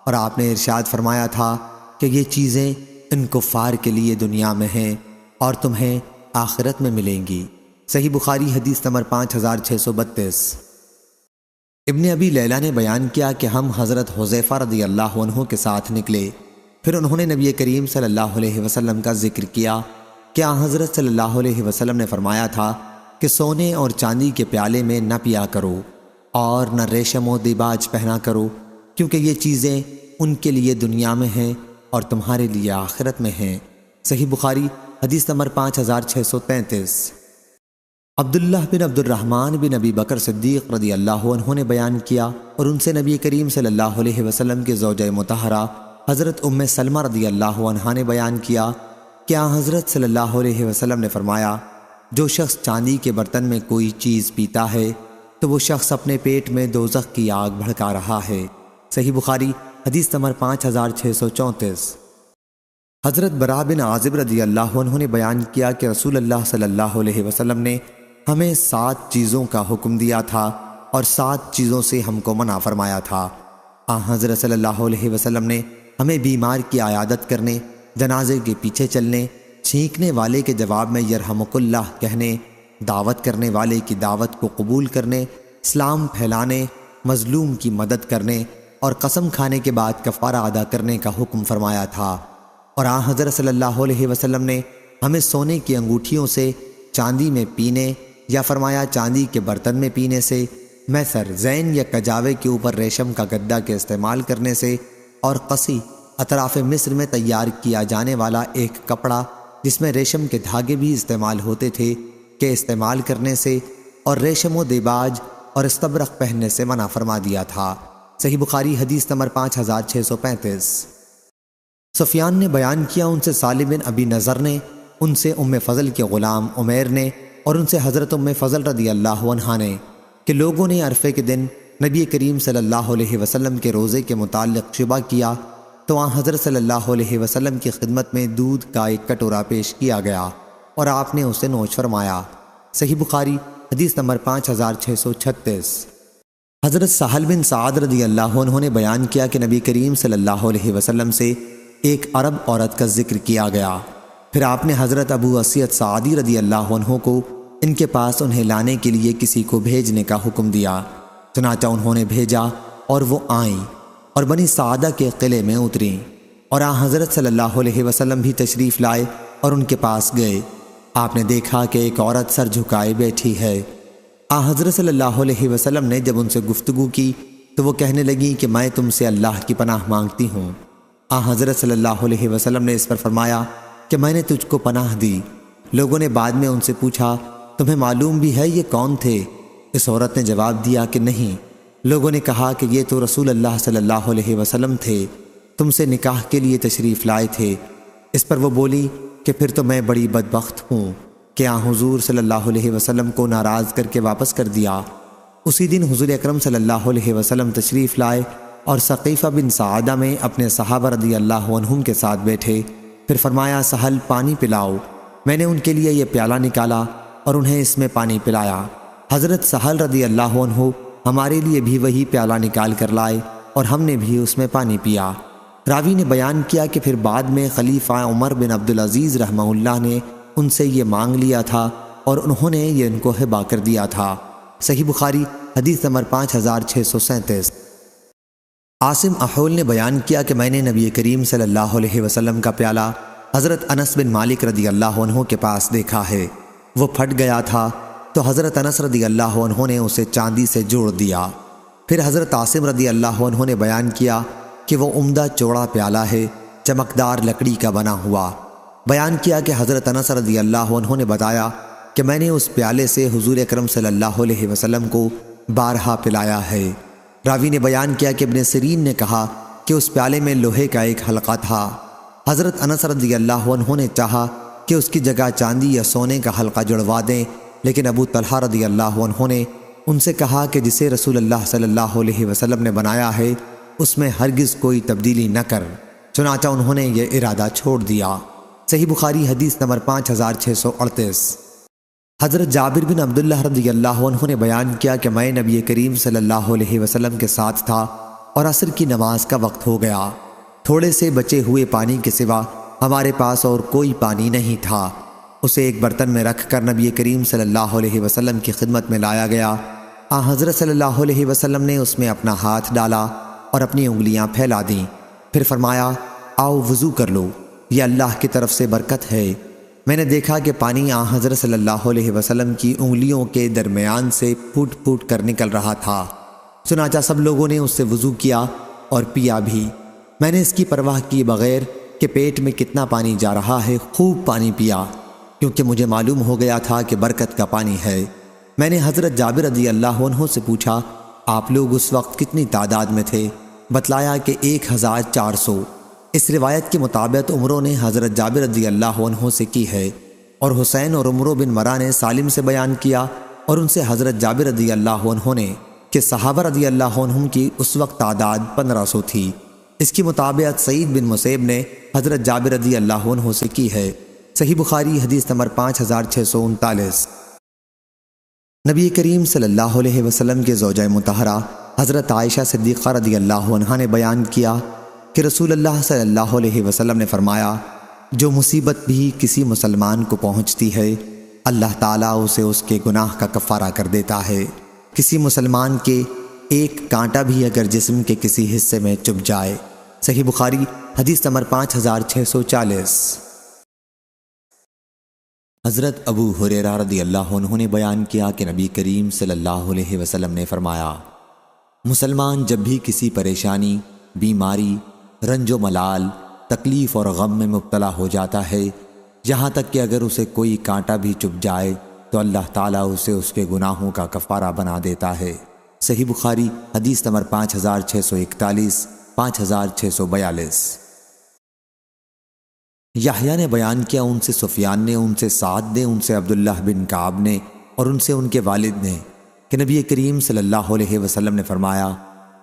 اور آپ نے ارشاد فرمایا تھا کہ یہ چیزیں ان کفار کے لیے دنیا میں ہیں اور تمہیں آخرت میں ملیں گی۔ صحیح بخاری حدیث نمبر 5632۔ ابن ابی لیلہ نے بیان کیا کہ ہم حضرت حذیفہ رضی اللہ عنہ کے ساتھ نکلے، پھر انہوں نے نبی کریم صلی اللہ علیہ وسلم کا ذکر کیا کہ حضرت صلی اللہ علیہ وسلم نے فرمایا تھا کہ سونے اور چاندی کے پیالے میں نہ پیا کرو اور نہ ریشم و دیباج پہنا کرو، کیونکہ یہ چیزیں ان کے لیے دنیا میں ہیں اور تمہارے لیے آخرت میں ہیں۔ صحیح بخاری حدیث نمبر 5633۔ عبداللہ بن عبد الرحمن بن ابی بکر صدیق رضی اللہ عنہ نے بیان کیا اور ان سے نبی کریم صلی اللہ علیہ وسلم کے زوجہ مطہرہ حضرت ام سلمہ رضی اللہ عنہا نے بیان کیا کہ حضرت صلی اللہ علیہ وسلم نے فرمایا، جو شخص چاندی کے برتن میں کوئی چیز پیتا ہے تو وہ شخص اپنے پیٹ میں دوزخ کی آگ بھڑکا رہا ہے۔ صحیح بخاری حدیث نمبر 5634۔ حضرت براء بن عازب رضی اللہ عنہ نے بیان کیا کہ رسول اللہ صلی اللہ علیہ وسلم نے ہمیں 7 چیزوں کا حکم دیا تھا اور 7 چیزوں سے ہم کو منع فرمایا تھا۔ حضرت صلی اللہ علیہ وسلم نے ہمیں بیمار کی عیادت کرنے، جنازے کے پیچھے چلنے، چھینکنے والے کے جواب میں یرحمک اللہ کہنے، دعوت کرنے والے کی دعوت کو قبول کرنے، اسلام پھیلانے، مظلوم کی مدد کرنے اور قسم کھانے کے بعد کفارہ ادا کرنے کا حکم فرمایا تھا۔ اور حضرت صلی اللہ علیہ وسلم نے ہمیں سونے کی انگوٹھیوں سے چاندی میں پینے یا فرمایا چاندی کے برتن میں پینے سے، میسر، زین یا کجاوے کے اوپر ریشم کا گدا کے استعمال کرنے سے، اور قصی، اطراف مصر میں تیار کیا جانے والا ایک کپڑا جس میں ریشم کے دھاگے بھی استعمال ہوتے تھے کے استعمال کرنے سے، اور ریشم و دیباج اور استبرق پہننے سے منع فرما دیا تھا۔ صحیح بخاری حدیث نمبر 5635۔ سفیان نے بیان کیا، ان سے سالم بن ابی نضر نے، ان سے ام فضل کے غلام عمیر نے، اور ان سے حضرت ام فضل رضی اللہ عنہا نے کہ لوگوں نے عرفے کے دن نبی کریم صلی اللہ علیہ وسلم کے روزے کے متعلق شبہ کیا تو حضرت صلی اللہ علیہ وسلم کی خدمت میں دودھ کا ایک کٹورا پیش کیا گیا اور آپ نے اسے نوش فرمایا۔ صحیح بخاری حدیث نمبر 5636۔ حضرت سہل بن سعد رضی اللہ عنہ نے بیان کیا کہ نبی کریم صلی اللہ علیہ وسلم سے ایک عرب عورت کا ذکر کیا گیا، پھر آپ نے حضرت ابو اسید سعدی رضی اللہ عنہ کو ان کے پاس انہیں لانے کے لیے کسی کو بھیجنے کا حکم دیا، چنانچہ انہوں نے بھیجا اور وہ آئیں اور بنی سعدہ کے قلعے میں اتریں، اور حضرت صلی اللہ علیہ وسلم بھی تشریف لائے اور ان کے پاس گئے۔ آپ نے دیکھا کہ ایک عورت سر جھکائے بیٹھی ہے۔ حضرت صلی اللہ علیہ وسلم نے جب ان سے گفتگو کی تو وہ کہنے لگی کہ میں تم سے اللہ کی پناہ مانگتی ہوں۔ حضرت صلی اللہ علیہ وسلم نے اس پر فرمایا کہ میں نے تجھ کو پناہ دی۔ لوگوں نے بعد میں ان سے پوچھا، تمہیں معلوم بھی ہے یہ کون تھے؟ اس عورت نے جواب دیا کہ نہیں۔ لوگوں نے کہا کہ یہ تو رسول اللہ صلی اللہ علیہ وسلم تھے، تم سے نکاح کے لیے تشریف لائے تھے۔ اس پر وہ بولی کہ پھر تو میں بڑی بدبخت ہوں کہ حضور صلی اللہ علیہ وسلم کو ناراض کر کے واپس کر دیا۔ اسی دن حضور اکرم صلی اللہ علیہ وسلم تشریف لائے اور ثقیفہ بن سعادہ میں اپنے صحابہ رضی اللہ عنہم کے ساتھ بیٹھے، پھر فرمایا سہل پانی پلاؤ۔ میں نے ان کے لیے یہ پیالہ نکالا اور انہیں اس میں پانی پلایا۔ حضرت سہل رضی اللہ عنہ ہمارے لیے بھی وہی پیالہ نکال کر لائے اور ہم نے بھی اس میں پانی پیا۔ راوی نے بیان کیا کہ پھر بعد میں خلیفہ عمر بن عبدالعزیز رحمہ اللہ نے ان سے یہ مانگ لیا تھا اور انہوں نے یہ ان کو ہبہ کر دیا تھا۔ صحیح بخاری حدیث نمبر 5637۔ عاصم احول نے بیان کیا کہ میں نے نبی کریم صلی اللہ علیہ وسلم کا پیالہ حضرت انس بن مالک رضی اللہ عنہ کے پاس دیکھا ہے، وہ پھٹ گیا تھا تو حضرت انس رضی اللہ عنہ نے اسے چاندی سے جوڑ دیا۔ پھر حضرت عاصم رضی اللہ عنہ نے بیان کیا کہ وہ عمدہ چوڑا پیالہ ہے، چمکدار لکڑی کا بنا ہوا۔ بیان کیا کہ حضرت انس رضی اللہ عنہ نے بتایا کہ میں نے اس پیالے سے حضور اکرم صلی اللہ علیہ وسلم کو بارہا پلایا ہے۔ راوی نے بیان کیا کہ ابن سیرین نے کہا کہ اس پیالے میں لوہے کا ایک حلقہ تھا۔ حضرت انس رضی اللہ عنہ نے چاہا کہ اس کی جگہ چاندی یا سونے کا حلقہ جڑوا دیں، لیکن ابو طلحہ رضی اللہ عنہ نے ان سے کہا کہ جسے رسول اللہ صلی اللہ علیہ وسلم نے بنایا ہے اس میں ہرگز کوئی تبدیلی نہ کر، چنانچہ انہوں نے یہ ارادہ چھوڑ دیا۔ صحیح بخاری حدیث نمبر 5638۔ حضرت جابر بن عبداللہ رضی اللہ عنہ نے بیان کیا کہ میں نبی کریم صلی اللہ علیہ وسلم کے ساتھ تھا اور عصر کی نماز کا وقت ہو گیا، تھوڑے سے بچے ہوئے پانی کے سوا ہمارے پاس اور کوئی پانی نہیں تھا۔ اسے ایک برتن میں رکھ کر نبی کریم صلی اللہ علیہ وسلم کی خدمت میں لایا گیا۔ حضرت صلی اللہ علیہ وسلم نے اس میں اپنا ہاتھ ڈالا اور اپنی انگلیاں پھیلا دیں، پھر فرمایا آؤ وضو کر لو، یہ اللہ کی طرف سے برکت ہے۔ میں نے دیکھا کہ پانی حضرت صلی اللہ علیہ وسلم کی انگلیوں کے درمیان سے پھوٹ پھوٹ کر نکل رہا تھا، چنانچہ سب لوگوں نے اس سے وضو کیا اور پیا بھی۔ میں نے اس کی پرواہ کیے بغیر کہ پیٹ میں کتنا پانی جا رہا ہے، خوب پانی پیا، کیونکہ مجھے معلوم ہو گیا تھا کہ برکت کا پانی ہے۔ میں نے حضرت جابر رضی اللہ عنہ سے پوچھا، آپ لوگ اس وقت کتنی تعداد میں تھے؟ بتلایا کہ 1400۔ اس روایت کے مطابق عمرو نے حضرت جابر رضی اللہ عنہ سے کی ہے، اور حسین اور عمرو بن مرہ نے سالم سے بیان کیا اور ان سے حضرت جابر رضی اللہ عنہ نے کہ صحابہ رضی اللہ عنہم کی اس وقت تعداد 1500 تھی۔ اس کی مطابق سعید بن مسیب نے حضرت جابر رضی اللہ عنہ سے کی ہے۔ صحیح بخاری حدیث نمبر 5639۔ نبی کریم صلی اللہ علیہ وسلم کے زوجہ مطہرہ حضرت عائشہ صدیقہ رضی اللہ عنہا نے بیان کیا کہ رسول اللہ صلی اللہ علیہ وسلم نے فرمایا، جو مصیبت بھی کسی مسلمان کو پہنچتی ہے اللہ تعالیٰ اسے اس کے گناہ کا کفارہ کر دیتا ہے۔ کسی مسلمان کے ایک کانٹا بھی اگر جسم کے کسی حصے میں چبھ جائے۔ صحیح بخاری حدیث نمبر 5640۔ حضرت ابو ہریرہ رضی اللہ عنہ نے بیان کیا کہ نبی کریم صلی اللہ علیہ وسلم نے فرمایا، مسلمان جب بھی کسی پریشانی، بیماری، رنج و ملال، تکلیف اور غم میں مبتلا ہو جاتا ہے، یہاں تک کہ اگر اسے کوئی کانٹا بھی چبھ جائے تو اللہ تعالیٰ اسے اس کے گناہوں کا کفارہ بنا دیتا ہے۔ صحیح بخاری حدیث نمبر 5641، 5642۔ یحییٰ نے بیان کیا، ان سے سفیان نے، ان سے سعد نے، ان سے عبداللہ بن کعب نے اور ان سے ان کے والد نے کہ نبی کریم صلی اللہ علیہ وسلم نے فرمایا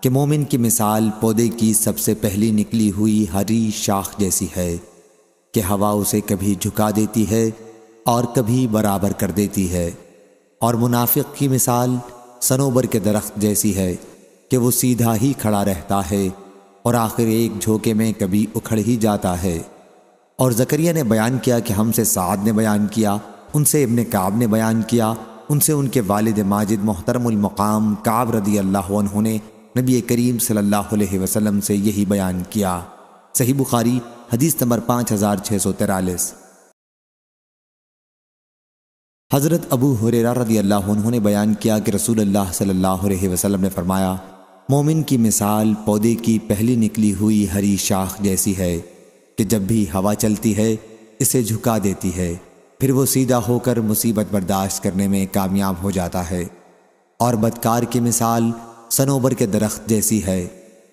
کہ مومن کی مثال پودے کی سب سے پہلی نکلی ہوئی ہری شاخ جیسی ہے کہ ہوا اسے کبھی جھکا دیتی ہے اور کبھی برابر کر دیتی ہے، اور منافق کی مثال صنوبر کے درخت جیسی ہے کہ وہ سیدھا ہی کھڑا رہتا ہے اور آخر ایک جھوکے میں کبھی اکھڑ ہی جاتا ہے۔ اور زکریا نے بیان کیا کہ ہم سے سعد نے بیان کیا، ان سے ابن کعب نے بیان کیا، ان سے ان کے والد ماجد محترم المقام کعب رضی اللہ عنہ نے نبی کریم صلی اللہ علیہ وسلم سے یہی بیان کیا۔ صحیح بخاری حدیث نمبر 5643۔ حضرت ابو ہریرہ رضی اللہ عنہ نے بیان کیا کہ رسول اللہ صلی اللہ علیہ وسلم نے فرمایا، مومن کی مثال پودے کی پہلی نکلی ہوئی ہری شاخ جیسی ہے کہ جب بھی ہوا چلتی ہے اسے جھکا دیتی ہے، پھر وہ سیدھا ہو کر مصیبت برداشت کرنے میں کامیاب ہو جاتا ہے۔ اور بدکار کی مثال صنوبر کے درخت جیسی ہے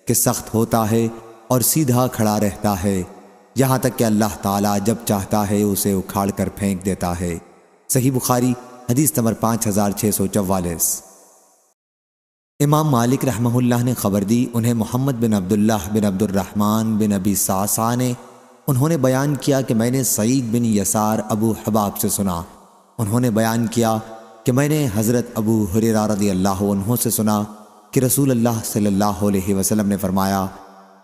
کہ سخت ہوتا ہے اور سیدھا کھڑا رہتا ہے، یہاں تک کہ اللہ تعالیٰ جب چاہتا ہے اسے اکھاڑ کر پھینک دیتا ہے۔ صحیح بخاری حدیث نمبر 5644۔ امام مالک رحمہ اللہ نے خبر دی، انہیں محمد بن عبداللہ بن عبد الرحمن بن ابی صعصع نے انہوں نے بیان کیا کہ میں نے سعید بن یسار ابو حباب سے سنا، انہوں نے بیان کیا کہ میں نے حضرت ابو ہریرہ رضی اللہ عنہ سے سنا کہ رسول اللہ صلی اللہ علیہ وسلم نے فرمایا،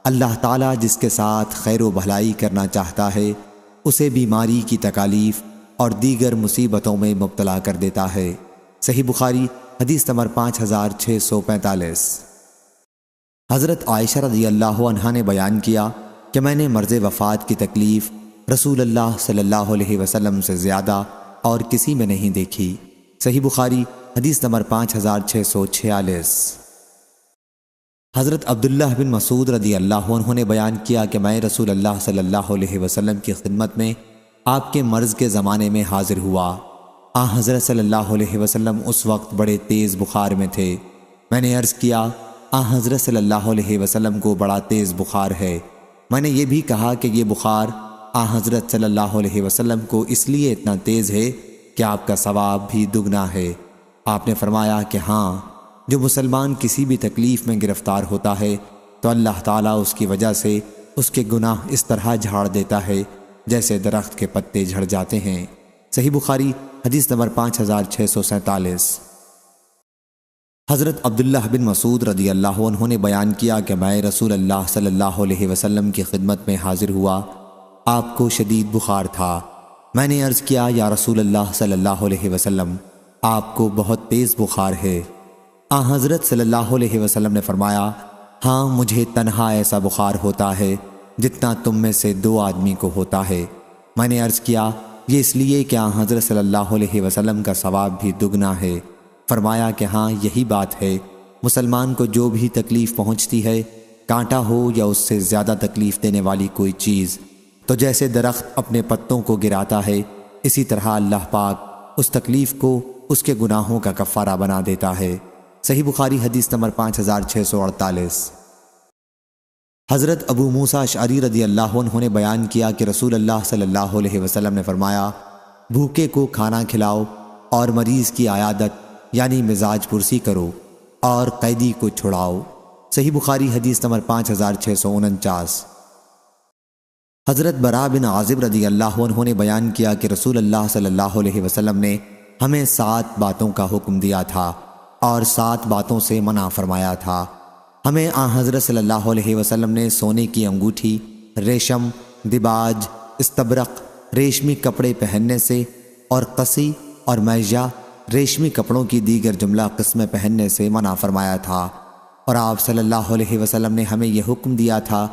اللہ تعالیٰ جس کے ساتھ خیر و بھلائی کرنا چاہتا ہے اسے بیماری کی تکالیف اور دیگر مصیبتوں میں مبتلا کر دیتا ہے۔ صحیح بخاری حدیث نمبر 5645۔ حضرت عائشہ رضی اللہ عنہا نے بیان کیا کہ میں نے مرض وفات کی تکلیف رسول اللہ صلی اللہ علیہ وسلم سے زیادہ اور کسی میں نہیں دیکھی۔ صحیح بخاری حدیث نمبر 5646۔ حضرت عبداللہ بن مسعود رضی اللہ عنہ نے بیان کیا کہ میں رسول اللہ صلی اللہ علیہ وسلم کی خدمت میں آپ کے مرض کے زمانے میں حاضر ہوا۔ حضرت صلی اللہ علیہ وسلم اس وقت بڑے تیز بخار میں تھے۔ میں نے عرض کیا، حضرت صلی اللہ علیہ وسلم کو بڑا تیز بخار ہے۔ میں نے یہ بھی کہا کہ یہ بخار حضرت صلی اللہ علیہ وسلم کو اس لیے اتنا تیز ہے کہ آپ کا ثواب بھی دگنا ہے۔ آپ نے فرمایا کہ ہاں، جو مسلمان کسی بھی تکلیف میں گرفتار ہوتا ہے تو اللہ تعالیٰ اس کی وجہ سے اس کے گناہ اس طرح جھاڑ دیتا ہے جیسے درخت کے پتے جھڑ جاتے ہیں۔ صحیح بخاری حدیث نمبر 5647۔ حضرت عبداللہ بن مسعود رضی اللہ عنہ نے بیان کیا کہ میں رسول اللہ صلی اللہ علیہ وسلم کی خدمت میں حاضر ہوا، آپ کو شدید بخار تھا۔ میں نے عرض کیا، یا رسول اللہ صلی اللہ علیہ وسلم، آپ کو بہت تیز بخار ہے۔ حضرت صلی اللہ علیہ وسلم نے فرمایا، ہاں، مجھے تنہا ایسا بخار ہوتا ہے جتنا تم میں سے 2 آدمی کو ہوتا ہے۔ میں نے عرض کیا، یہ اس لیے کہ حضرت صلی اللہ علیہ وسلم کا ثواب بھی دگنا ہے۔ فرمایا کہ ہاں، یہی بات ہے، مسلمان کو جو بھی تکلیف پہنچتی ہے، کانٹا ہو یا اس سے زیادہ تکلیف دینے والی کوئی چیز، تو جیسے درخت اپنے پتوں کو گراتا ہے اسی طرح اللہ پاک اس تکلیف کو اس کے گناہوں کا کفارہ بنا دیتا ہے۔ صحیح بخاری حدیث نمبر 5648۔ حضرت ابو موسیٰ اشعری رضی اللہ عنہ نے بیان کیا کہ رسول اللہ صلی اللہ علیہ وسلم نے فرمایا، بھوکے کو کھانا کھلاؤ اور مریض کی عیادت یعنی مزاج پرسی کرو اور قیدی کو چھڑاؤ۔ صحیح بخاری حدیث نمبر 5649۔ حضرت براء بن عازب رضی اللہ عنہ نے بیان کیا کہ رسول اللہ صلی اللہ علیہ وسلم نے ہمیں 7 باتوں کا حکم دیا تھا اور 7 باتوں سے منع فرمایا تھا۔ ہمیں آن حضرت صلی اللہ علیہ وسلم نے سونے کی انگوٹھی، ریشم، دباج، استبرق، ریشمی کپڑے پہننے سے اور قصی اور میجہ ریشمی کپڑوں کی دیگر جملہ قسمیں پہننے سے منع فرمایا تھا، اور آپ صلی اللہ علیہ وسلم نے ہمیں یہ حکم دیا تھا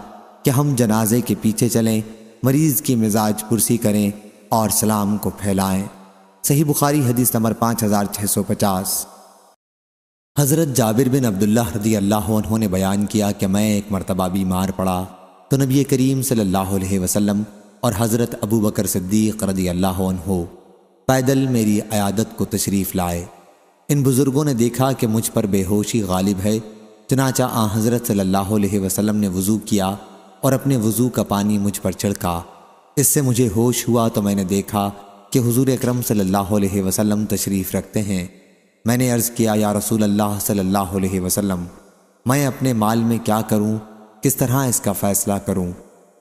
کہ ہم جنازے کے پیچھے چلیں، مریض کی مزاج پرسی کریں اور سلام کو پھیلائیں۔ صحیح بخاری حدیث نمبر 5650۔ حضرت جابر بن عبداللہ رضی اللہ عنہ نے بیان کیا کہ میں ایک مرتبہ بیمار پڑا تو نبی کریم صلی اللہ علیہ وسلم اور حضرت ابو بکر صدیق رضی اللہ عنہ پیدل میری عیادت کو تشریف لائے۔ ان بزرگوں نے دیکھا کہ مجھ پر بے ہوشی غالب ہے، چنانچہ آن حضرت صلی اللہ علیہ وسلم نے وضو کیا اور اپنے وضو کا پانی مجھ پر چھڑکا۔ اس سے مجھے ہوش ہوا تو میں نے دیکھا کہ حضور اکرم صلی اللہ علیہ وسلم تشریف رکھتے ہیں۔ میں نے عرض کیا، یا رسول اللہ صلی اللہ علیہ وسلم، میں اپنے مال میں کیا کروں، کس طرح اس کا فیصلہ کروں؟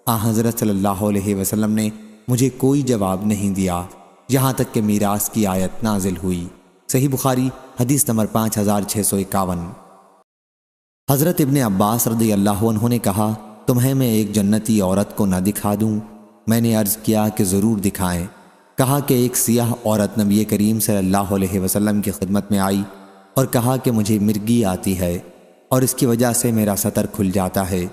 آن حضرت صلی اللہ علیہ وسلم نے مجھے کوئی جواب نہیں دیا یہاں تک کہ میراث کی آیت نازل ہوئی۔ صحیح بخاری حدیث نمبر 5651۔ حضرت ابن عباس رضی اللہ عنہ نے کہا، تمہیں میں ایک جنتی عورت کو نہ دکھا دوں؟ میں نے عرض کیا کہ ضرور دکھائیں۔ کہا کہ ایک سیاہ عورت نبی کریم صلی اللہ علیہ وسلم کی خدمت میں آئی اور کہا کہ مجھے مرگی آتی ہے اور اس کی وجہ سے میرا سطر کھل جاتا ہے،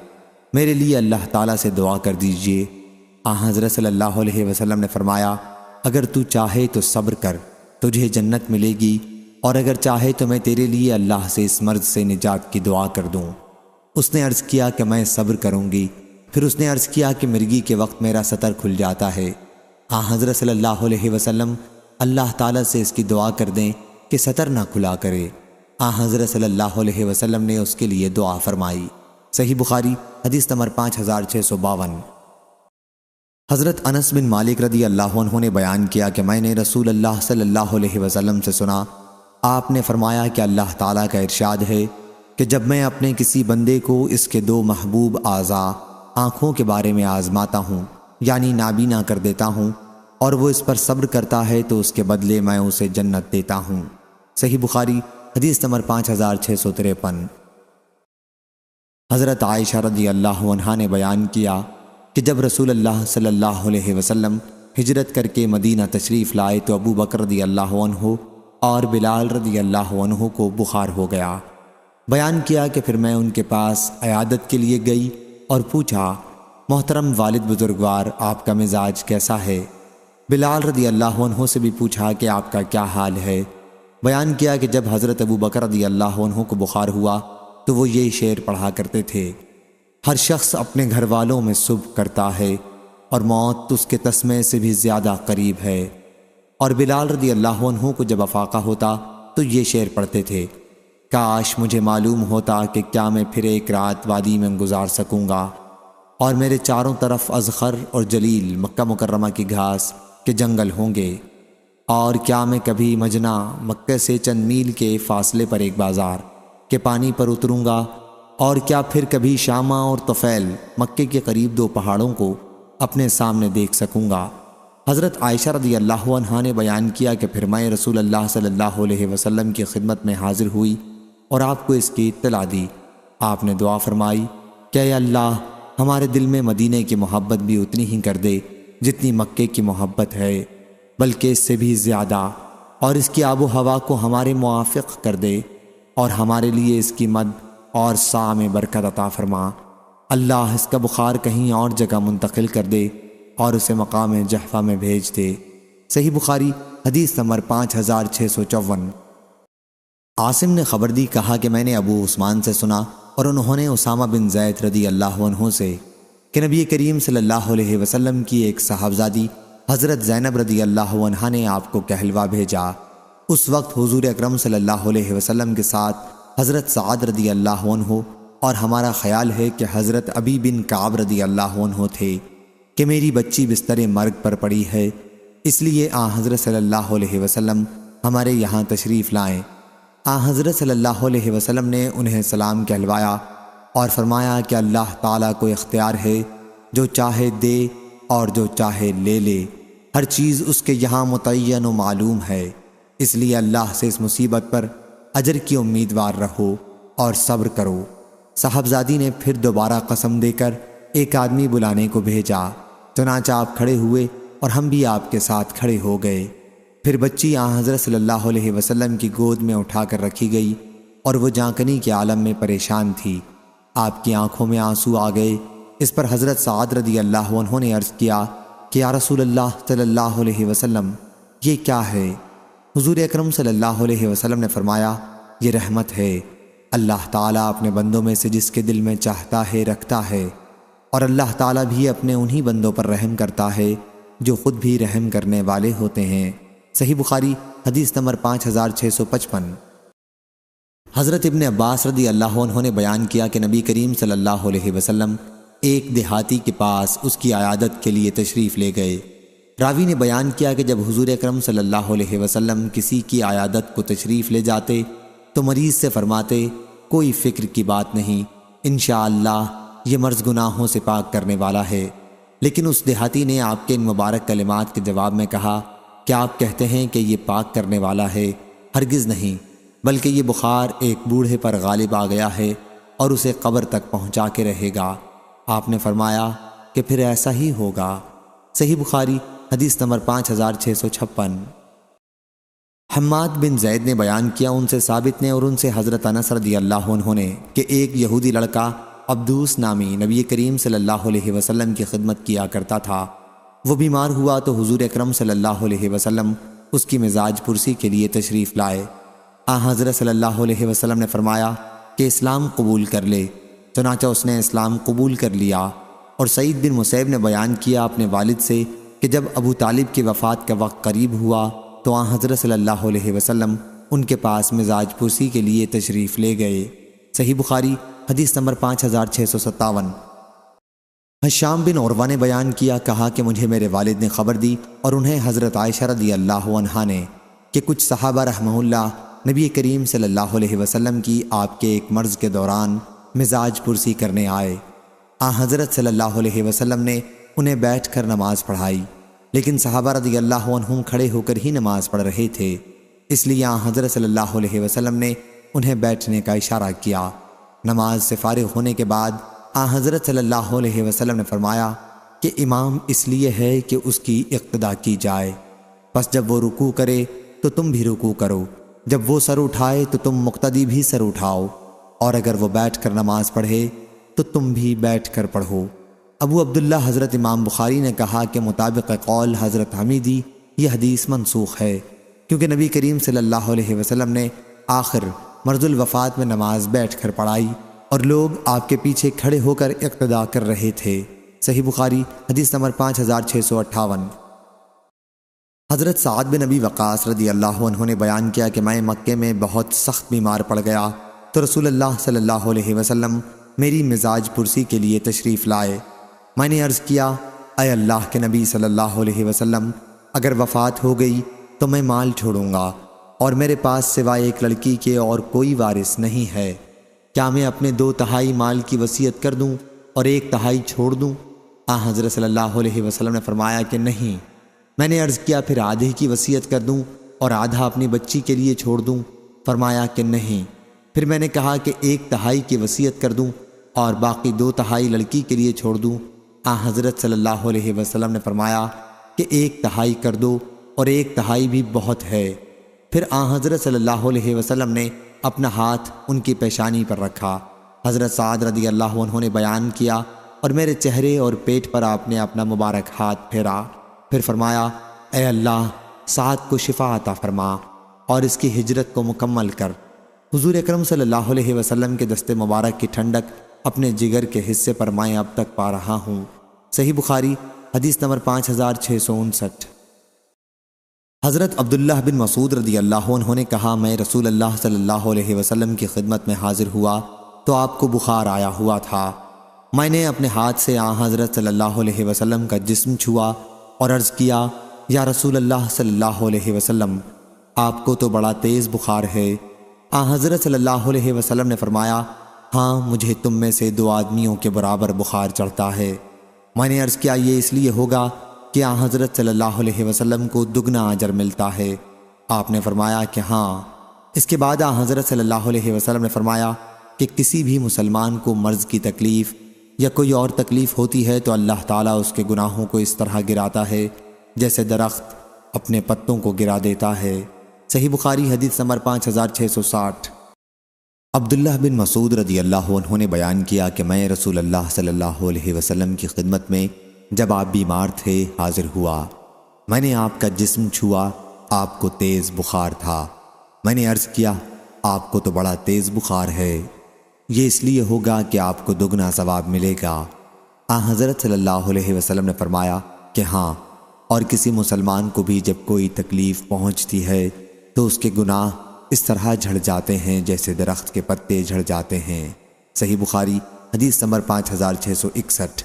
میرے لیے اللہ تعالیٰ سے دعا کر دیجئے۔ آن حضرت صلی اللہ علیہ وسلم نے فرمایا، اگر تو چاہے تو صبر کر، تجھے جنت ملے گی، اور اگر چاہے تو میں تیرے لیے اللہ سے اس مرض سے نجات کی دعا کر دوں۔ اس نے عرض کیا کہ میں صبر کروں گی۔ پھر اس نے عرض کیا کہ مرگی کے وقت میرا سطر کھل جاتا ہے۔ آن حضرت صلی اللہ علیہ وسلم اللہ تعالیٰ سے اس کی دعا کر دیں کہ سطر نہ کھلا کرے۔ آن حضرت صلی اللہ علیہ وسلم نے اس کے لیے دعا فرمائی۔ صحیح بخاری حدیث نمبر 5652۔ حضرت انس بن مالک رضی اللہ عنہ نے بیان کیا کہ میں نے رسول اللہ صلی اللہ علیہ وسلم سے سنا، آپ نے فرمایا کہ اللہ تعالیٰ کا ارشاد ہے کہ جب میں اپنے کسی بندے کو اس کے 2 محبوب اعضاء آنکھوں کے بارے میں آزماتا ہوں یعنی نابینا کر دیتا ہوں اور وہ اس پر صبر کرتا ہے تو اس کے بدلے میں اسے جنت دیتا ہوں۔ صحیح بخاری حدیث نمبر 5653۔ حضرت عائشہ رضی اللہ عنہا نے بیان کیا کہ جب رسول اللہ صلی اللہ علیہ وسلم ہجرت کر کے مدینہ تشریف لائے تو ابو بکر رضی اللہ عنہ اور بلال رضی اللہ عنہ کو بخار ہو گیا۔ بیان کیا کہ پھر میں ان کے پاس عیادت کے لیے گئی اور پوچھا، محترم والد بزرگوار، آپ کا مزاج کیسا ہے؟ بلال رضی اللہ عنہ سے بھی پوچھا کہ آپ کا کیا حال ہے؟ بیان کیا کہ جب حضرت ابو بکر رضی اللہ عنہ کو بخار ہوا تو وہ یہ شعر پڑھا کرتے تھے، ہر شخص اپنے گھر والوں میں صبح کرتا ہے اور موت اس کے تسمے سے بھی زیادہ قریب ہے۔ اور بلال رضی اللہ عنہ کو جب افاقہ ہوتا تو یہ شعر پڑھتے تھے، کاش مجھے معلوم ہوتا کہ کیا میں پھر ایک رات وادی میں گزار سکوں گا اور میرے چاروں طرف اذخر اور جلیل مکہ مکرمہ کی گھاس کے جنگل ہوں گے، اور کیا میں کبھی مجنہ مکہ سے چند میل کے فاصلے پر ایک بازار کے پانی پر اتروں گا، اور کیا پھر کبھی شامہ اور طفیل مکے کے قریب 2 پہاڑوں کو اپنے سامنے دیکھ سکوں گا۔ حضرت عائشہ رضی اللہ عنہا نے بیان کیا کہ پھر میں رسول اللہ صلی اللہ علیہ وسلم کی خدمت میں حاضر ہوئی اور آپ کو اس کی اطلاع دی۔ آپ نے دعا فرمائی کہ اے اللہ، ہمارے دل میں مدینے کی محبت بھی اتنی ہی کر دے جتنی مکے کی محبت ہے، بلکہ اس سے بھی زیادہ، اور اس کی آب و ہوا کو ہمارے موافق کر دے اور ہمارے لیے اس کی مد اور سا میں برکت عطا فرما۔ اللہ اس کا بخار کہیں اور جگہ منتقل کر دے اور اسے مقام جحفہ میں بھیج دے۔ صحیح بخاری حدیث نمبر 5654۔ عاصم نے خبر دی، کہا کہ میں نے ابو عثمان سے سنا اور انہوں نے اسامہ بن زید رضی اللہ عنہ سے کہ نبی کریم صلی اللہ علیہ وسلم کی ایک صاحبزادی حضرت زینب رضی اللہ عنہا نے آپ کو کہلوا بھیجا۔ اس وقت حضور اکرم صلی اللہ علیہ وسلم کے ساتھ حضرت سعد رضی اللہ عنہ اور ہمارا خیال ہے کہ حضرت ابی بن کعب رضی اللہ عنہ تھے کہ میری بچی بستر مرگ پر پڑی ہے، اس لیے حضرت صلی اللہ علیہ وسلم ہمارے یہاں تشریف لائیں۔ حضرت صلی اللہ علیہ وسلم نے انہیں سلام کہلوایا اور فرمایا کہ اللہ تعالیٰ کو اختیار ہے، جو چاہے دے اور جو چاہے لے لے، ہر چیز اس کے یہاں متعین و معلوم ہے، اس لیے اللہ سے اس مصیبت پر اجر کی امیدوار رہو اور صبر کرو۔ صاحبزادی نے پھر دوبارہ قسم دے کر ایک آدمی بلانے کو بھیجا، چنانچہ آپ کھڑے ہوئے اور ہم بھی آپ کے ساتھ کھڑے ہو گئے۔ پھر بچی حضرت صلی اللہ علیہ وسلم کی گود میں اٹھا کر رکھی گئی اور وہ جانکنی کے عالم میں پریشان تھی۔ آپ کی آنکھوں میں آنسو آ گئے۔ اس پر حضرت سعد رضی اللہ عنہ نے عرض کیا کہ یا رسول اللہ صلی اللہ علیہ وسلم یہ کیا ہے؟ حضور اکرم صلی اللہ علیہ وسلم نے فرمایا یہ رحمت ہے، اللہ تعالیٰ اپنے بندوں میں سے جس کے دل میں چاہتا ہے رکھتا ہے، اور اللہ تعالیٰ بھی اپنے انہی بندوں پر رحم کرتا ہے جو خود بھی رحم کرنے والے ہوتے ہیں۔ صحیح بخاری حدیث نمبر 5655۔ حضرت ابن عباس رضی اللہ عنہ نے بیان کیا کہ نبی کریم صلی اللہ علیہ وسلم ایک دیہاتی کے پاس اس کی عیادت کے لیے تشریف لے گئے۔ راوی نے بیان کیا کہ جب حضور اکرم صلی اللہ علیہ وسلم کسی کی عیادت کو تشریف لے جاتے تو مریض سے فرماتے کوئی فکر کی بات نہیں، انشاءاللہ یہ مرض گناہوں سے پاک کرنے والا ہے۔ لیکن اس دیہاتی نے آپ کے ان مبارک کلمات کے جواب میں کہا کہ آپ کہتے ہیں کہ یہ پاک کرنے والا ہے، ہرگز نہیں، بلکہ یہ بخار ایک بوڑھے پر غالب آ گیا ہے اور اسے قبر تک پہنچا کے رہے گا۔ آپ نے فرمایا کہ پھر ایسا ہی ہوگا۔ صحیح بخاری حدیث نمبر 5656۔ حماد بن زید نے بیان کیا، ان سے ثابت نے اور ان سے حضرت انس رضی اللہ عنہ نے کہ ایک یہودی لڑکا عبدوس نامی نبی کریم صلی اللہ علیہ وسلم کی خدمت کیا کرتا تھا، وہ بیمار ہوا تو حضور اکرم صلی اللہ علیہ وسلم اس کی مزاج پرسی کے لیے تشریف لائے۔ حضرت صلی اللہ علیہ وسلم نے فرمایا کہ اسلام قبول کر لے، چنانچہ اس نے اسلام قبول کر لیا۔ اور سعید بن مسیب نے بیان کیا اپنے والد سے کہ جب ابو طالب کی وفات کا وقت قریب ہوا تو حضرت صلی اللہ علیہ وسلم ان کے پاس مزاج پرسی کے لیے تشریف لے گئے۔ صحیح بخاری حدیث نمبر 5657۔ حشام بن عروہ نے بیان کیا، کہا کہ مجھے میرے والد نے خبر دی اور انہیں حضرت عائشہ رضی اللہ عنہا نے کہ کچھ صحابہ رحمہ اللہ نبی کریم صلی اللہ علیہ وسلم کی آپ کے ایک مرض کے دوران مزاج پرسی کرنے آئے۔ حضرت صلی اللہ علیہ وسلم نے انہیں بیٹھ کر نماز پڑھائی، لیکن صحابہ رضی اللہ عنہم کھڑے ہو کر ہی نماز پڑھ رہے تھے، اس لیے حضرت صلی اللہ علیہ وسلم نے انہیں بیٹھنے کا اشارہ کیا۔ نماز سے فارغ ہونے کے بعد حضرت صلی اللہ علیہ وسلم نے فرمایا کہ امام اس لیے ہے کہ اس کی اقتداء کی جائے، پس جب وہ رکوع کرے تو تم بھی رکوع کرو، جب وہ سر اٹھائے تو تم مقتدی بھی سر اٹھاؤ، اور اگر وہ بیٹھ کر نماز پڑھے تو تم بھی بیٹھ کر پڑھو۔ ابو عبداللہ حضرت امام بخاری نے کہا کہ مطابق قول حضرت حمیدی یہ حدیث منسوخ ہے، کیونکہ نبی کریم صلی اللہ علیہ وسلم نے آخر مرض الوفات میں نماز بیٹھ کر پڑھائی اور لوگ آپ کے پیچھے کھڑے ہو کر اقتداء کر رہے تھے۔ صحیح بخاری حدیث نمبر 5658۔ حضرت سعد بن ابی وقاص رضی اللہ عنہ نے بیان کیا کہ میں مکے میں بہت سخت بیمار پڑ گیا تو رسول اللہ صلی اللہ علیہ وسلم میری مزاج پرسی کے لیے تشریف لائے۔ میں نے عرض کیا اے اللہ کے نبی صلی اللہ علیہ وسلم، اگر وفات ہو گئی تو میں مال چھوڑوں گا اور میرے پاس سوائے ایک لڑکی کے اور کوئی وارث نہیں ہے، کیا میں اپنے 2/3 مال کی وصیت کر دوں اور 1/3 چھوڑ دوں؟ حضرت صلی اللہ علیہ وسلم نے فرمایا کہ نہیں۔ میں نے عرض کیا پھر آدھے کی وصیت کر دوں اور آدھا اپنی بچی کے لیے چھوڑ دوں؟ فرمایا کہ نہیں۔ پھر میں نے کہا کہ 1/3 کی وصیت کر دوں اور باقی 2/3 لڑکی کے لیے چھوڑ دوں؟ حضرت صلی اللہ علیہ وسلم نے فرمایا کہ 1/3 کر دو اور 1/3 بھی بہت ہے۔ پھر حضرت صلی اللہ علیہ وسلم نے اپنا ہاتھ ان کی پیشانی پر رکھا۔ حضرت سعد رضی اللہ عنہ نے بیان کیا اور میرے چہرے اور پیٹ پر آپ نے اپنا مبارک ہاتھ پھیرا، پھر فرمایا اے اللہ سعد کو شفا عطا فرما اور اس کی ہجرت کو مکمل کر۔ حضور اکرم صلی اللہ علیہ وسلم کے دست مبارک کی ٹھنڈک اپنے جگر کے حصے پر میں اب تک پا رہا ہوں۔ صحیح بخاری حدیث نمبر 5659۔ حضرت عبداللہ بن مسعود رضی اللہ عنہ نے کہا، میں رسول اللہ صلی اللہ علیہ وسلم کی خدمت میں حاضر ہوا تو آپ کو بخار آیا ہوا تھا۔ میں نے اپنے ہاتھ سے آن حضرت صلی اللہ علیہ وسلم کا جسم چھوا اور عرض کیا، یا رسول اللہ صلی اللہ علیہ وسلم، آپ کو تو بڑا تیز بخار ہے۔ آن حضرت صلی اللہ علیہ وسلم نے فرمایا، ہاں مجھے تم میں سے 2 آدمیوں کے برابر بخار چڑھتا ہے۔ میں نے عرض کیا، یہ اس لیے ہوگا کہ آن حضرت صلی اللہ علیہ وسلم کو دگنا اجر ملتا ہے۔ آپ نے فرمایا کہ ہاں۔ اس کے بعد آن حضرت صلی اللہ علیہ وسلم نے فرمایا کہ کسی بھی مسلمان کو مرض کی تکلیف یا کوئی اور تکلیف ہوتی ہے تو اللہ تعالیٰ اس کے گناہوں کو اس طرح گراتا ہے جیسے درخت اپنے پتوں کو گرا دیتا ہے۔ صحیح بخاری حدیث نمبر 5660۔ عبداللہ بن مسعود رضی اللہ عنہ نے بیان کیا کہ میں رسول اللہ صلی اللہ علیہ وسلم کی خدمت میں جب آپ بیمار تھے حاضر ہوا۔ میں نے آپ کا جسم چھوا، آپ کو تیز بخار تھا۔ میں نے عرض کیا، آپ کو تو بڑا تیز بخار ہے، یہ اس لیے ہوگا کہ آپ کو دگنا ثواب ملے گا۔ حضرت صلی اللہ علیہ وسلم نے فرمایا کہ ہاں، اور کسی مسلمان کو بھی جب کوئی تکلیف پہنچتی ہے تو اس کے گناہ اس طرح جھڑ جاتے ہیں جیسے درخت کے پتے جھڑ جاتے ہیں۔ صحیح بخاری حدیث نمبر 5661۔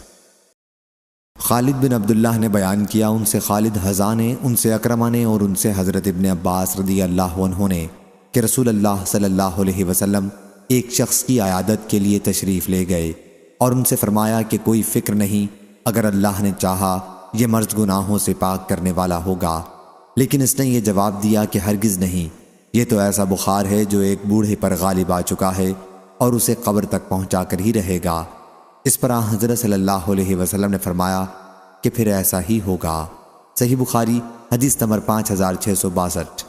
خالد بن عبداللہ نے بیان کیا، ان سے خالد حذا نے، ان سے اکرمہ نے اور ان سے حضرت ابن عباس رضی اللہ عنہ نے کہ رسول اللہ صلی اللہ علیہ وسلم ایک شخص کی عیادت کے لیے تشریف لے گئے اور ان سے فرمایا کہ کوئی فکر نہیں، اگر اللہ نے چاہا یہ مرض گناہوں سے پاک کرنے والا ہوگا۔ لیکن اس نے یہ جواب دیا کہ ہرگز نہیں، یہ تو ایسا بخار ہے جو ایک بوڑھے پر غالب آ چکا ہے اور اسے قبر تک پہنچا کر ہی رہے گا۔ اس پر حضرت صلی اللہ علیہ وسلم نے فرمایا کہ پھر ایسا ہی ہوگا۔ صحیح بخاری حدیث نمبر 5662۔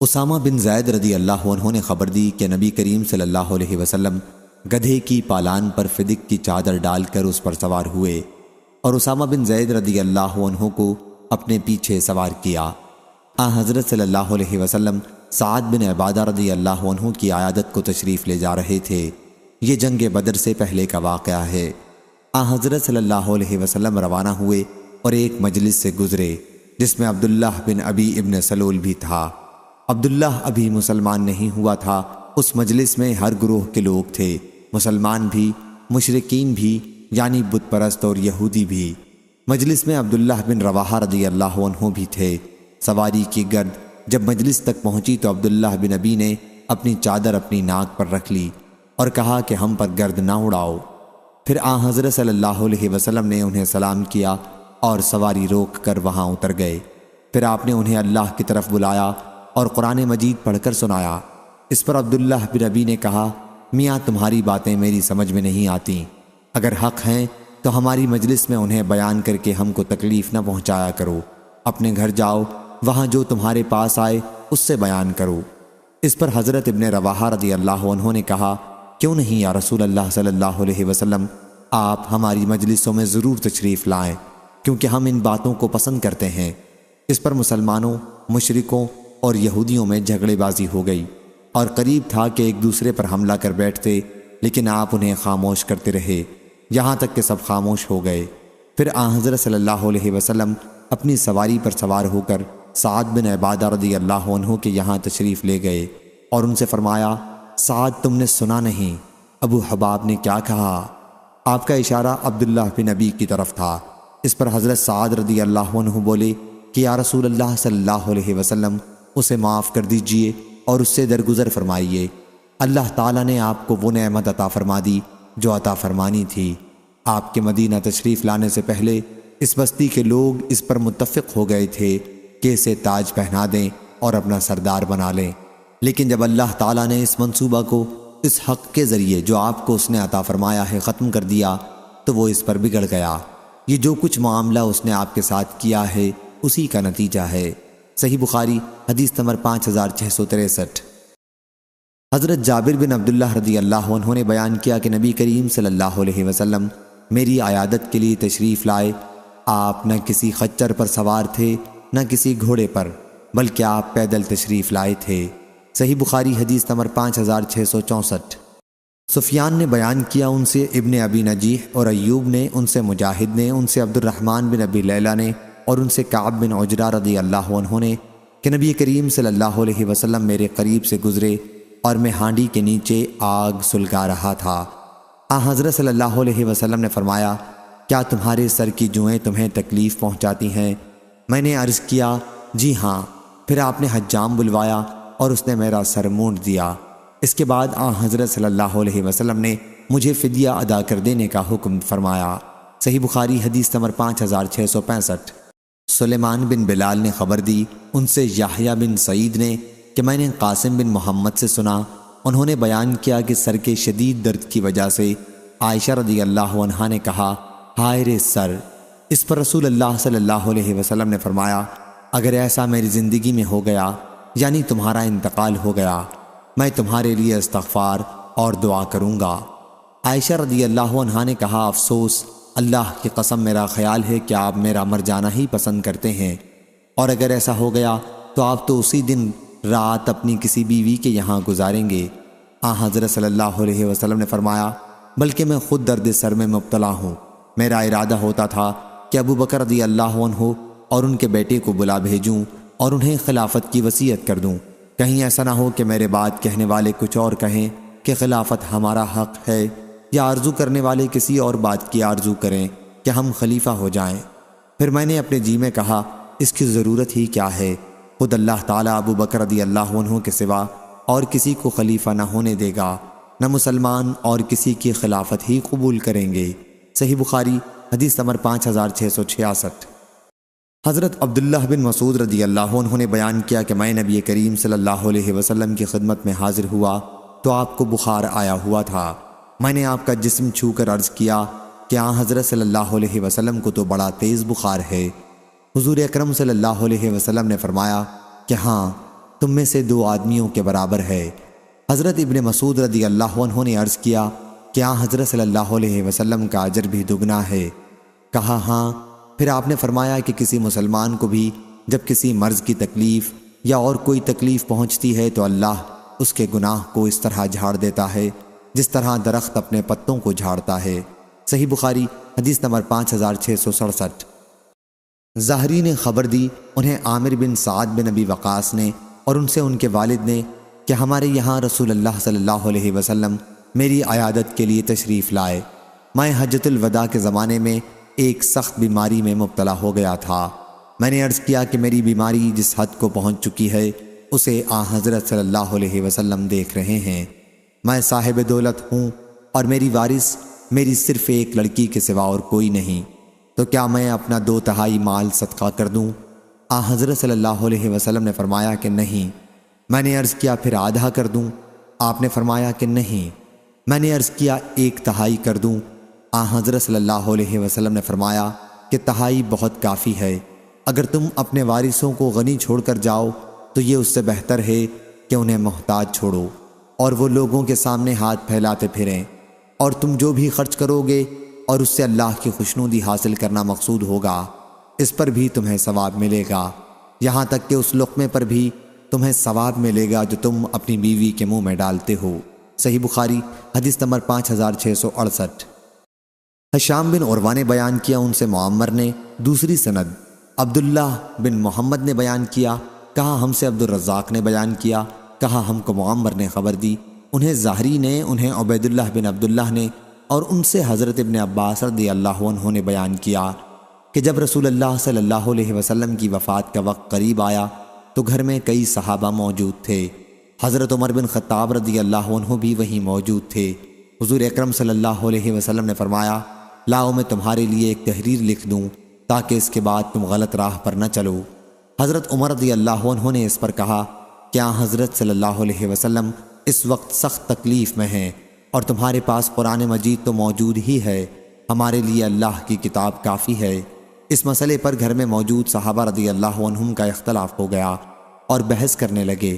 اسامہ بن زید رضی اللہ عنہ نے خبر دی کہ نبی کریم صلی اللہ علیہ وسلم گدھے کی پالان پر فدق کی چادر ڈال کر اس پر سوار ہوئے اور اسامہ بن زید رضی اللہ عنہ کو اپنے پیچھے سوار کیا۔ حضرت صلی اللہ علیہ وسلم سعد بن عبادہ رضی اللہ عنہ کی عیادت کو تشریف لے جا رہے تھے۔ یہ جنگ بدر سے پہلے کا واقعہ ہے۔ حضرت صلی اللہ علیہ وسلم روانہ ہوئے اور ایک مجلس سے گزرے جس میں عبداللہ بن ابی ابن سلول بھی تھا۔ عبداللہ ابھی مسلمان نہیں ہوا تھا۔ اس مجلس میں ہر گروہ کے لوگ تھے، مسلمان بھی، مشرکین بھی، یعنی بت پرست اور یہودی بھی۔ مجلس میں عبداللہ بن رواحہ رضی اللہ عنہ بھی تھے۔ سواری کی گرد جب مجلس تک پہنچی تو عبداللہ بن ابی نے اپنی چادر اپنی ناک پر رکھ لی اور کہا کہ ہم پر گرد نہ اڑاؤ۔ پھر حضرت صلی اللہ علیہ وسلم نے انہیں سلام کیا اور سواری روک کر وہاں اتر گئے۔ پھر آپ نے انہیں اللہ کی طرف بلایا اور قرآن مجید پڑھ کر سنایا۔ اس پر عبداللہ بن ابی نے کہا، میاں تمہاری باتیں میری سمجھ میں نہیں آتی، اگر حق ہیں تو ہماری مجلس میں انہیں بیان کر کے ہم کو تکلیف نہ پہنچایا کرو، اپنے گھر جاؤ، وہاں جو تمہارے پاس آئے اس سے بیان کرو۔ اس پر حضرت ابن رواحہ رضی اللہ عنہ نے کہا، کیوں نہیں یا رسول اللہ صلی اللہ علیہ وسلم، آپ ہماری مجلسوں میں ضرور تشریف لائیں کیونکہ ہم ان باتوں کو پسند کرتے ہیں۔ اس پر مسلمانوں، مشرکوں اور یہودیوں میں جھگڑے بازی ہو گئی اور قریب تھا کہ ایک دوسرے پر حملہ کر بیٹھتے، لیکن آپ انہیں خاموش کرتے رہے یہاں تک کہ سب خاموش ہو گئے۔ پھر حضرت صلی اللہ علیہ وسلم اپنی سواری پر سوار ہو کر سعد بن عبادہ رضی اللہ عنہ کے یہاں تشریف لے گئے اور ان سے فرمایا، سعد تم نے سنا نہیں ابو حباب نے کیا کہا؟ آپ کا اشارہ عبداللہ بن ابی کی طرف تھا۔ اس پر حضرت سعد رضی اللہ عنہ بولے کہ یا رسول اللہ صلی اللہ علیہ وسلم، اسے معاف کر دیجئے اور اس سے درگزر فرمائیے، اللہ تعالیٰ نے آپ کو وہ نعمت عطا فرما دی جو عطا فرمانی تھی۔ آپ کے مدینہ تشریف لانے سے پہلے اس بستی کے لوگ اس پر متفق ہو گئے تھے کہ اسے تاج پہنا دیں اور اپنا سردار بنا لیں، لیکن جب اللہ تعالیٰ نے اس منصوبہ کو اس حق کے ذریعے جو آپ کو اس نے عطا فرمایا ہے ختم کر دیا تو وہ اس پر بگڑ گیا۔ یہ جو کچھ معاملہ اس نے آپ کے ساتھ کیا ہے اسی کا نتیجہ ہے۔ صحیح بخاری حدیث نمبر 5663۔ حضرت جابر بن عبداللہ رضی اللہ عنہ نے بیان کیا کہ نبی کریم صلی اللہ علیہ وسلم میری عیادت کے لیے تشریف لائے۔ آپ نہ کسی خچر پر سوار تھے نہ کسی گھوڑے پر، بلکہ آپ پیدل تشریف لائے تھے۔ صحیح بخاری حدیث نمبر 5664۔ سفیان نے بیان کیا ان سے ابن ابی نجیح اور ایوب نے ان سے مجاہد نے ان سے عبد الرحمن بن ابی لیلہ نے اور ان سے کعب بن عجرہ رضی اللہ عنہ نے کہ نبی کریم صلی اللہ علیہ وسلم میرے قریب سے گزرے اور میں ہانڈی کے نیچے آگ سلگا رہا تھا۔ حضرت صلی اللہ علیہ وسلم نے فرمایا، کیا تمہارے سر کی جوئیں تمہیں تکلیف پہنچاتی ہیں؟ میں نے عرض کیا، جی ہاں۔ پھر آپ نے حجام بلوایا اور اس نے میرا سر مونڈ دیا۔ اس کے بعد حضرت صلی اللہ علیہ وسلم نے مجھے فدیہ ادا کر دینے کا حکم فرمایا۔ صحیح بخاری حدیث نمبر 5665۔ سلیمان بن بلال نے خبر دی ان سے یحییٰ بن سعید نے کہ میں نے قاسم بن محمد سے سنا، انہوں نے بیان کیا کہ سر کے شدید درد کی وجہ سے عائشہ رضی اللہ عنہا نے کہا، ہائے رے سر۔ اس پر رسول اللہ صلی اللہ علیہ وسلم نے فرمایا، اگر ایسا میری زندگی میں ہو گیا، یعنی تمہارا انتقال ہو گیا، میں تمہارے لیے استغفار اور دعا کروں گا۔ عائشہ رضی اللہ عنہا نے کہا، افسوس، اللہ کی قسم میرا خیال ہے کہ آپ میرا مر جانا ہی پسند کرتے ہیں، اور اگر ایسا ہو گیا تو آپ تو اسی دن رات اپنی کسی بیوی کے یہاں گزاریں گے۔ حضرت صلی اللہ علیہ وسلم نے فرمایا، بلکہ میں خود درد سر میں مبتلا ہوں۔ میرا ارادہ ہوتا تھا کہ ابو بکر رضی اللہ عنہ اور ان کے بیٹے کو بلا بھیجوں اور انہیں خلافت کی وصیت کر دوں، کہیں ایسا نہ ہو کہ میرے بعد کہنے والے کچھ اور کہیں کہ خلافت ہمارا حق ہے، یا آرزو کرنے والے کسی اور بات کی آرزو کریں کہ ہم خلیفہ ہو جائیں۔ پھر میں نے اپنے جی میں کہا، اس کی ضرورت ہی کیا ہے؟ خود اللہ تعالیٰ ابو بکر رضی اللہ عنہ کے سوا اور کسی کو خلیفہ نہ ہونے دے گا، نہ مسلمان اور کسی کی خلافت ہی قبول کریں گے۔ صحیح بخاری حدیث نمبر 5666۔ حضرت عبداللہ بن مسعود رضی اللہ عنہ نے بیان کیا کہ میں نبی کریم صلی اللہ علیہ وسلم کی خدمت میں حاضر ہوا تو آپ کو بخار آیا ہوا تھا۔ میں نے آپ کا جسم چھو کر عرض کیا کہ حضرت صلی اللہ علیہ وسلم کو تو بڑا تیز بخار ہے۔ حضور اکرم صلی اللہ علیہ وسلم نے فرمایا کہ ہاں، تم میں سے 2 آدمیوں کے برابر ہے۔ حضرت ابن مسعود رضی اللہ عنہ نے عرض کیا کہ حضرت صلی اللہ علیہ وسلم کا اجر بھی دگنا ہے؟ کہا ہاں۔ پھر آپ نے فرمایا کہ کسی مسلمان کو بھی جب کسی مرض کی تکلیف یا اور کوئی تکلیف پہنچتی ہے تو اللہ اس کے گناہ کو اس طرح جھاڑ دیتا ہے جس طرح درخت اپنے پتوں کو جھاڑتا ہے۔ صحیح بخاری حدیث نمبر 5667۔ زہری نے خبر دی انہیں عامر بن سعد بن ابی وقاص نے اور ان سے ان کے والد نے کہ ہمارے یہاں رسول اللہ صلی اللہ علیہ وسلم میری عیادت کے لیے تشریف لائے۔ میں حجۃ الوداع کے زمانے میں ایک سخت بیماری میں مبتلا ہو گیا تھا۔ میں نے عرض کیا کہ میری بیماری جس حد کو پہنچ چکی ہے اسے حضرت صلی اللہ علیہ وسلم دیکھ رہے ہیں۔ میں صاحب دولت ہوں اور میری وارث میری صرف ایک لڑکی کے سوا اور کوئی نہیں، تو کیا میں اپنا 2/3 مال صدقہ کر دوں؟ حضرت صلی اللہ علیہ وسلم نے فرمایا کہ نہیں۔ میں نے عرض کیا پھر آدھا کر دوں؟ آپ نے فرمایا کہ نہیں۔ میں نے عرض کیا 1/3 کر دوں؟ حضرت صلی اللہ علیہ وسلم نے فرمایا کہ 1/3 بہت کافی ہے۔ اگر تم اپنے وارثوں کو غنی چھوڑ کر جاؤ تو یہ اس سے بہتر ہے کہ انہیں محتاج چھوڑو اور وہ لوگوں کے سامنے ہاتھ پھیلاتے پھریں، اور تم جو بھی خرچ کرو گے اور اس سے اللہ کی خوشنودی حاصل کرنا مقصود ہوگا، اس پر بھی تمہیں ثواب ملے گا، یہاں تک کہ اس لقمے پر بھی تمہیں ثواب ملے گا جو تم اپنی بیوی کے منہ میں ڈالتے ہو۔ صحیح بخاری حدیث نمبر 5668۔ ہشام بن عروہ نے بیان کیا ان سے معمر نے دوسری سند عبداللہ بن محمد نے بیان کیا، کہا ہم سے عبد الرزاق نے بیان کیا، کہا ہم کو معمر نے خبر دی، انہیں زہری نے، انہیں عبیداللہ بن عبداللہ نے اور ان سے حضرت ابن عباس رضی اللہ عنہ نے بیان کیا کہ جب رسول اللہ صلی اللہ علیہ وسلم کی وفات کا وقت قریب آیا تو گھر میں کئی صحابہ موجود تھے۔ حضرت عمر بن خطاب رضی اللہ عنہ بھی وہیں موجود تھے۔ حضور اکرم صلی اللہ علیہ وسلم نے فرمایا، لاؤ میں تمہارے لیے ایک تحریر لکھ دوں تاکہ اس کے بعد تم غلط راہ پر نہ چلو۔ حضرت عمر رضی اللہ عنہ نے اس پر کہا، کیا حضرت صلی اللہ علیہ وسلم اس وقت سخت تکلیف میں ہیں اور تمہارے پاس قرآن مجید تو موجود ہی ہے، ہمارے لیے اللہ کی کتاب کافی ہے۔ اس مسئلے پر گھر میں موجود صحابہ رضی اللہ عنہم کا اختلاف ہو گیا اور بحث کرنے لگے۔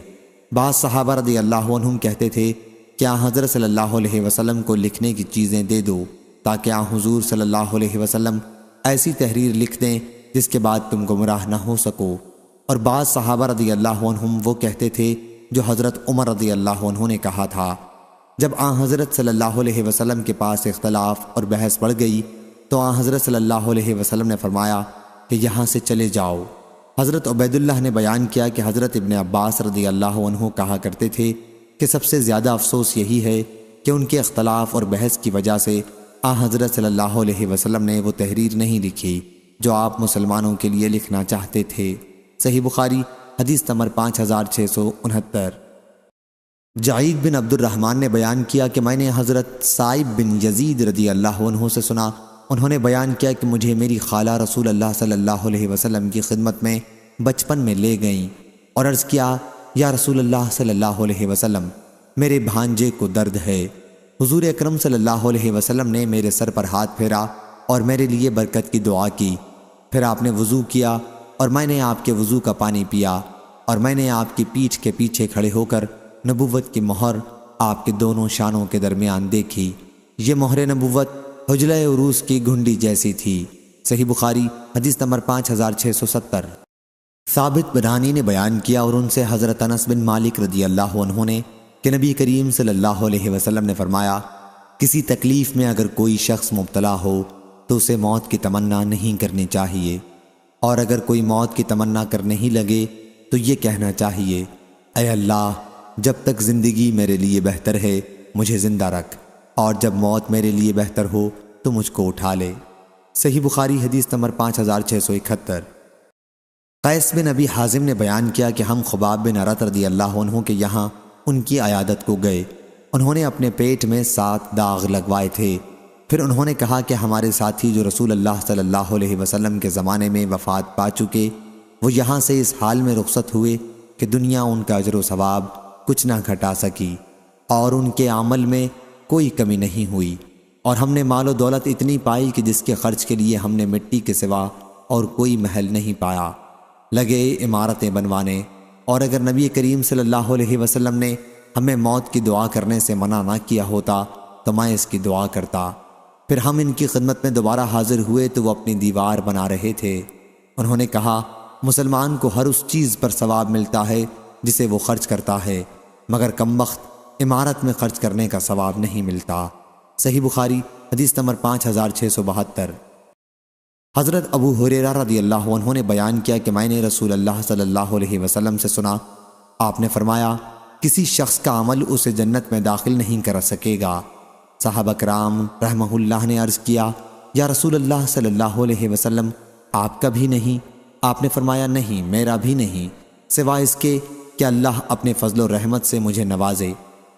بعض صحابہ رضی اللہ عنہم کہتے تھے، کیا حضرت صلی اللہ علیہ وسلم کو لکھنے کی چیزیں دے دو تاکہ حضور صلی اللہ علیہ وسلم ایسی تحریر لکھ دیں جس کے بعد تم گمراہ نہ ہو سکو۔ اور بعض صحابہ رضی اللہ عنہم وہ کہتے تھے جو حضرت عمر رضی اللہ عنہ نے کہا تھا، جب آن حضرت صلی اللہ علیہ وسلم کے پاس اختلاف اور بحث بڑھ گئی تو آن حضرت صلی اللہ علیہ وسلم نے فرمایا کہ یہاں سے چلے جاؤ۔ حضرت عبید اللہ نے بیان کیا کہ حضرت ابن عباس رضی اللہ عنہ کہا کرتے تھے کہ سب سے زیادہ افسوس یہی ہے کہ ان کے اختلاف اور بحث کی وجہ سے آن حضرت صلی اللہ علیہ وسلم نے وہ تحریر نہیں لکھی جو آپ مسلمانوں کے لیے لکھنا چاہتے تھے۔ صحیح بخاری حدیث نمبر 5669۔ جعید بن عبد الرحمن نے بیان کیا کہ میں نے حضرت صائب بن یزید رضی اللہ عنہ سے سنا، انہوں نے بیان کیا کہ مجھے میری خالہ رسول اللہ صلی اللہ علیہ وسلم کی خدمت میں بچپن میں لے گئیں اور عرض کیا یا رسول اللہ صلی اللہ علیہ وسلم میرے بھانجے کو درد ہے۔ حضور اکرم صلی اللہ علیہ وسلم نے میرے سر پر ہاتھ پھیرا اور میرے لیے برکت کی دعا کی، پھر آپ نے وضو کیا اور میں نے آپ کے وضو کا پانی پیا اور میں نے آپ کی پیٹھ کے پیچھے کھڑے ہو کر نبوت کی مہر آپ کے دونوں شانوں کے درمیان دیکھی۔ یہ مہر نبوت حجلہ عروس کی گھنڈی جیسی تھی۔ صحیح بخاری حدیث نمبر 5670۔ ثابت بنانی نے بیان کیا اور ان سے حضرت انس بن مالک رضی اللہ عنہ نے کہ نبی کریم صلی اللہ علیہ وسلم نے فرمایا کسی تکلیف میں اگر کوئی شخص مبتلا ہو تو اسے موت کی تمنا نہیں کرنی چاہیے، اور اگر کوئی موت کی تمنا کرنے ہی لگے تو یہ کہنا چاہیے اے اللہ جب تک زندگی میرے لیے بہتر ہے مجھے زندہ رکھ، اور جب موت میرے لیے بہتر ہو تو مجھ کو اٹھا لے۔ صحیح بخاری حدیث نمبر 5671۔ قیس بن ابی حازم نے بیان کیا کہ ہم خباب بن ارت رضی اللہ عنہ کے یہاں ان کی عیادت کو گئے، انہوں نے اپنے پیٹ میں 7 داغ لگوائے تھے، پھر انہوں نے کہا کہ ہمارے ساتھی جو رسول اللہ صلی اللہ علیہ وسلم کے زمانے میں وفات پا چکے وہ یہاں سے اس حال میں رخصت ہوئے کہ دنیا ان کا اجر و ثواب کچھ نہ گھٹا سکی اور ان کے عمل میں کوئی کمی نہیں ہوئی، اور ہم نے مال و دولت اتنی پائی کہ جس کے خرچ کے لیے ہم نے مٹی کے سوا اور کوئی محل نہیں پایا، لگے عمارتیں بنوانے، اور اگر نبی کریم صلی اللہ علیہ وسلم نے ہمیں موت کی دعا کرنے سے منع نہ کیا ہوتا تو میں اس کی دعا کرتا۔ پھر ہم ان کی خدمت میں دوبارہ حاضر ہوئے تو وہ اپنی دیوار بنا رہے تھے، انہوں نے کہا مسلمان کو ہر اس چیز پر ثواب ملتا ہے جسے وہ خرچ کرتا ہے، مگر کمبخت عمارت میں خرچ کرنے کا ثواب نہیں ملتا۔ صحیح بخاری حدیث نمبر 5672۔ حضرت ابو ہریرہ رضی اللہ عنہ نے بیان کیا کہ میں نے رسول اللہ صلی اللہ علیہ وسلم سے سنا، آپ نے فرمایا کسی شخص کا عمل اسے جنت میں داخل نہیں کر سکے گا۔ صحابہ کرام رحمہ اللہ نے عرض کیا یا رسول اللہ صلی اللہ علیہ وسلم آپ کا بھی نہیں؟ آپ نے فرمایا نہیں میرا بھی نہیں، سوائے اس کے کہ اللہ اپنے فضل و رحمت سے مجھے نوازے،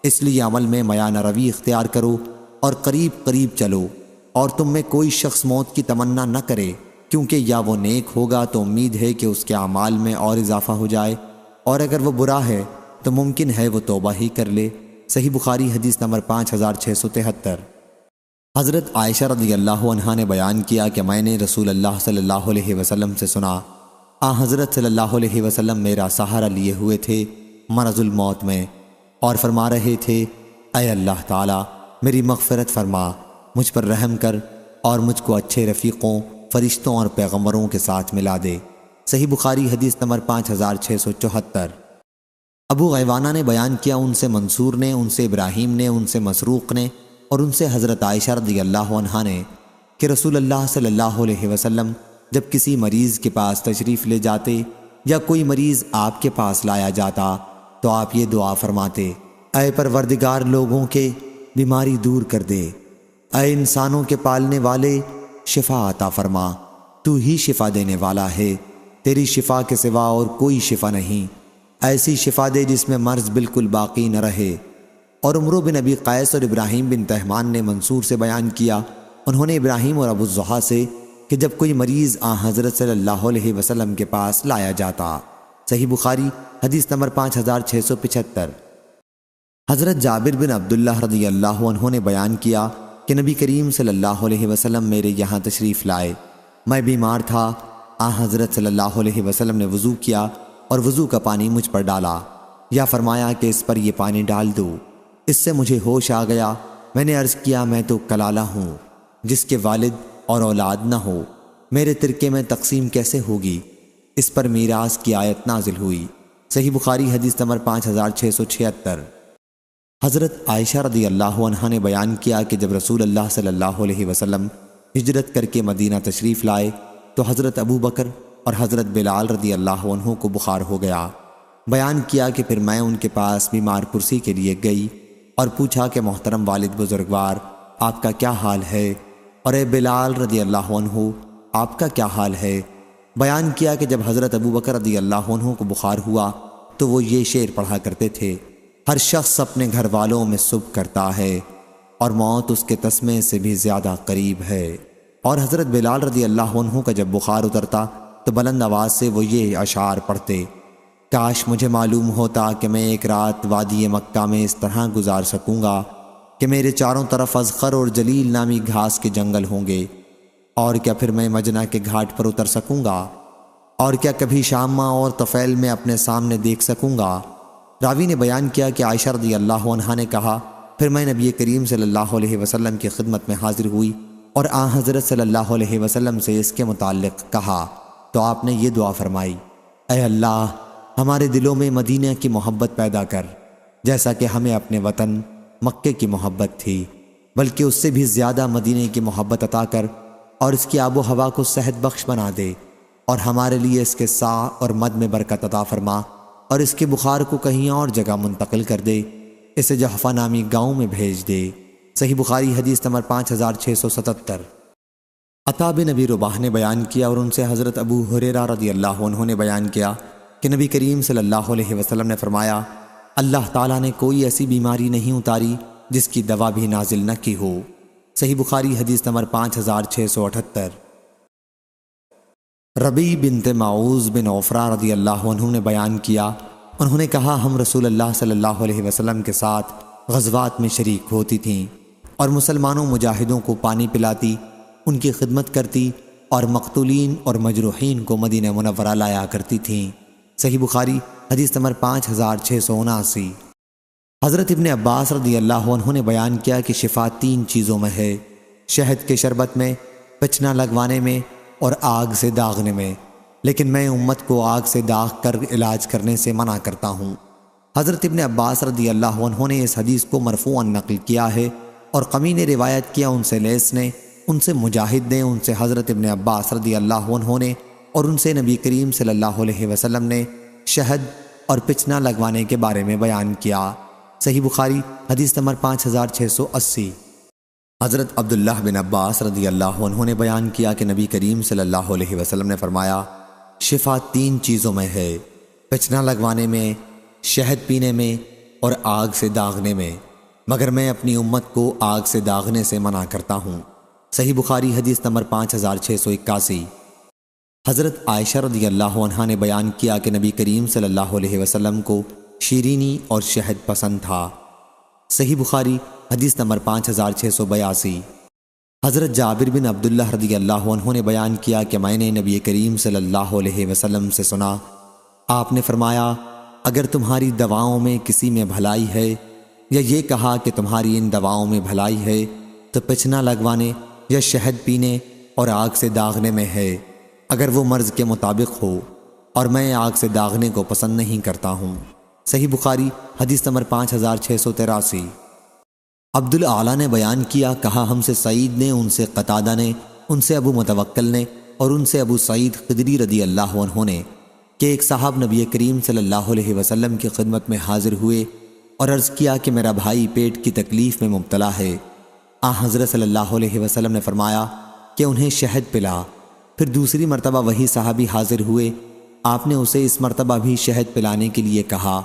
اس لیے عمل میں میانہ روی اختیار کرو اور قریب قریب چلو، اور تم میں کوئی شخص موت کی تمنا نہ کرے، کیونکہ یا وہ نیک ہوگا تو امید ہے کہ اس کے اعمال میں اور اضافہ ہو جائے، اور اگر وہ برا ہے تو ممکن ہے وہ توبہ ہی کر لے۔ صحیح بخاری حدیث نمبر 5673۔ حضرت عائشہ رضی اللہ عنہا نے بیان کیا کہ میں نے رسول اللہ صلی اللہ علیہ وسلم سے سنا، حضرت صلی اللہ علیہ وسلم میرا سہارا لیے ہوئے تھے مرض الموت میں، اور فرما رہے تھے اے اللہ تعالی میری مغفرت فرما، مجھ پر رحم کر اور مجھ کو اچھے رفیقوں فرشتوں اور پیغمبروں کے ساتھ ملا دے۔ صحیح بخاری حدیث نمبر 5674۔ ابو غیوانہ نے بیان کیا ان سے منصور نے، ان سے ابراہیم نے، ان سے مسروق نے اور ان سے حضرت عائشہ رضی اللہ عنہا نے کہ رسول اللہ صلی اللہ علیہ وسلم جب کسی مریض کے پاس تشریف لے جاتے یا کوئی مریض آپ کے پاس لایا جاتا تو آپ یہ دعا فرماتے اے پروردگار لوگوں کے بیماری دور کر دے، اے انسانوں کے پالنے والے شفا عطا فرما، تو ہی شفا دینے والا ہے، تیری شفا کے سوا اور کوئی شفا نہیں، ایسی شفا دے جس میں مرض بالکل باقی نہ رہے۔ اور عمرو بن ابی قیس اور ابراہیم بن تہمان نے منصور سے بیان کیا، انہوں نے ابراہیم اور ابو الضحیٰ سے کہ جب کوئی مریض حضرت صلی اللہ علیہ وسلم کے پاس لایا جاتا۔ صحیح بخاری حدیث نمبر 5675۔ حضرت جابر بن عبداللہ رضی اللہ عنہ نے بیان کیا کہ نبی کریم صلی اللہ علیہ وسلم میرے یہاں تشریف لائے، میں بیمار تھا، حضرت صلی اللہ علیہ وسلم نے وضو کیا اور وضو کا پانی مجھ پر ڈالا، یا فرمایا کہ اس پر یہ پانی ڈال دو، اس سے مجھے ہوش آ گیا، میں نے عرض کیا میں تو کلالہ ہوں جس کے والد اور اولاد نہ ہو، میرے ترکے میں تقسیم کیسے ہوگی؟ اس پر میراث کی آیت نازل ہوئی۔ صحیح بخاری حدیث نمبر 5676۔ حضرت عائشہ رضی اللہ عنہا نے بیان کیا کہ جب رسول اللہ صلی اللہ علیہ وسلم ہجرت کر کے مدینہ تشریف لائے تو حضرت ابو بکر اور حضرت بلال رضی اللہ عنہ کو بخار ہو گیا۔ بیان کیا کہ پھر میں ان کے پاس بیمار پرسی کے لیے گئی اور پوچھا کہ محترم والد بزرگوار، آپ کا کیا حال ہے؟ اور اے بلال رضی اللہ عنہ، آپ کا کیا حال ہے؟ بیان کیا کہ جب حضرت ابو بکر رضی اللہ عنہ کو بخار ہوا تو وہ یہ شعر پڑھا کرتے تھے: ہر شخص اپنے گھر والوں میں صبح کرتا ہے اور موت اس کے تسمے سے بھی زیادہ قریب ہے۔ اور حضرت بلال رضی اللہ عنہ کا جب بخار اترتا تو بلند آواز سے وہ یہ اشعار پڑھتے: کاش مجھے معلوم ہوتا کہ میں ایک رات وادی مکہ میں اس طرح گزار سکوں گا کہ میرے چاروں طرف اذخر اور جلیل نامی گھاس کے جنگل ہوں گے، اور کیا پھر میں مجنہ کے گھاٹ پر اتر سکوں گا، اور کیا کبھی شامہ اور طفیل میں اپنے سامنے دیکھ سکوں گا۔ راوی نے بیان کیا کہ عائشہ رضی اللہ عنہا نے کہا، پھر میں نبی کریم صلی اللہ علیہ وسلم کی خدمت میں حاضر ہوئی اور حضرت صلی اللہ علیہ وسلم سے اس کے متعلق کہا تو آپ نے یہ دعا فرمائی: اے اللہ، ہمارے دلوں میں مدینہ کی محبت پیدا کر، جیسا کہ ہمیں اپنے وطن مکے کی محبت تھی، بلکہ اس سے بھی زیادہ مدینہ کی محبت عطا کر، اور اس کی آب و ہوا کو صحت بخش بنا دے، اور ہمارے لیے اس کے سا اور مد میں برکت عطا فرما، اور اس کے بخار کو کہیں اور جگہ منتقل کر دے، اسے جحفہ نامی گاؤں میں بھیج دے۔ صحیح بخاری حدیث نمبر 5677۔ عطا بن ابی رباح نے بیان کیا اور ان سے حضرت ابو ہریرہ رضی اللہ عنہ نے بیان کیا کہ نبی کریم صلی اللہ علیہ وسلم نے فرمایا: اللہ تعالیٰ نے کوئی ایسی بیماری نہیں اتاری جس کی دوا بھی نازل نہ کی ہو۔ صحیح بخاری حدیث نمبر 5678۔ ربیع بنت معوذ بن عفرہ رضی اللہ عنہ نے بیان کیا، انہوں نے کہا ہم رسول اللہ صلی اللہ علیہ وسلم کے ساتھ غزوات میں شریک ہوتی تھیں اور مسلمانوں مجاہدوں کو پانی پلاتی، ان کی خدمت کرتی اور مقتولین اور مجروحین کو مدینہ منورہ لایا کرتی تھیں۔ صحیح بخاری حدیث نمبر 5679۔ حضرت ابن عباس رضی اللہ عنہ نے بیان کیا کہ شفا 3 چیزوں میں ہے: شہد کے شربت میں، پچنا لگوانے میں، اور آگ سے داغنے میں، لیکن میں امت کو آگ سے داغ کر علاج کرنے سے منع کرتا ہوں۔ حضرت ابن عباس رضی اللہ عنہ نے اس حدیث کو مرفوعاً نقل کیا ہے، اور قمی نے روایت کیا ان سے لیث نے، ان سے مجاہد نے، ان سے حضرت ابن عباس رضی اللہ عنہ نے، اور ان سے نبی کریم صلی اللہ علیہ وسلم نے شہد اور پچنا لگوانے کے بارے میں بیان کیا۔ صحیح بخاری حدیث نمبر 5680۔ حضرت عبداللہ بن عباس رضی اللہ عنہ نے بیان کیا کہ نبی کریم صلی اللہ علیہ وسلم نے فرمایا: شفا 3 چیزوں میں ہے: پچنا لگوانے میں، شہد پینے میں، اور آگ سے داغنے میں، مگر میں اپنی امت کو آگ سے داغنے سے منع کرتا ہوں۔ صحیح بخاری حدیث نمبر 5681۔ حضرت عائشہ رضی اللہ عنہا نے بیان کیا کہ نبی کریم صلی اللہ علیہ وسلم کو شیرینی اور شہد پسند تھا۔ صحیح بخاری حدیث نمبر 5682۔ حضرت جابر بن عبداللہ رضی اللہ عنہ نے بیان کیا کہ میں نے نبی کریم صلی اللہ علیہ وسلم سے سنا، آپ نے فرمایا: اگر تمہاری دواؤں میں کسی میں بھلائی ہے، یا یہ کہا کہ تمہاری ان دواؤں میں بھلائی ہے، تو پچنا لگوانے یا شہد پینے اور آگ سے داغنے میں ہے، اگر وہ مرض کے مطابق ہو، اور میں آگ سے داغنے کو پسند نہیں کرتا ہوں۔ صحیح بخاری حدیث نمبر 5683۔ عبد الاعلیٰ نے بیان کیا، کہا ہم سے سعید نے، ان سے قتادہ نے، ان سے ابو متوکل نے، اور ان سے ابو سعید خدری رضی اللہ عنہ نے کہ ایک صاحب نبی کریم صلی اللہ علیہ وسلم کی خدمت میں حاضر ہوئے اور عرض کیا کہ میرا بھائی پیٹ کی تکلیف میں مبتلا ہے۔ حضرت صلی اللہ علیہ وسلم نے فرمایا کہ انہیں شہد پلا۔ پھر دوسری مرتبہ وہی صحابی حاضر ہوئے، آپ نے اسے اس مرتبہ بھی شہد پلانے کے لیے کہا۔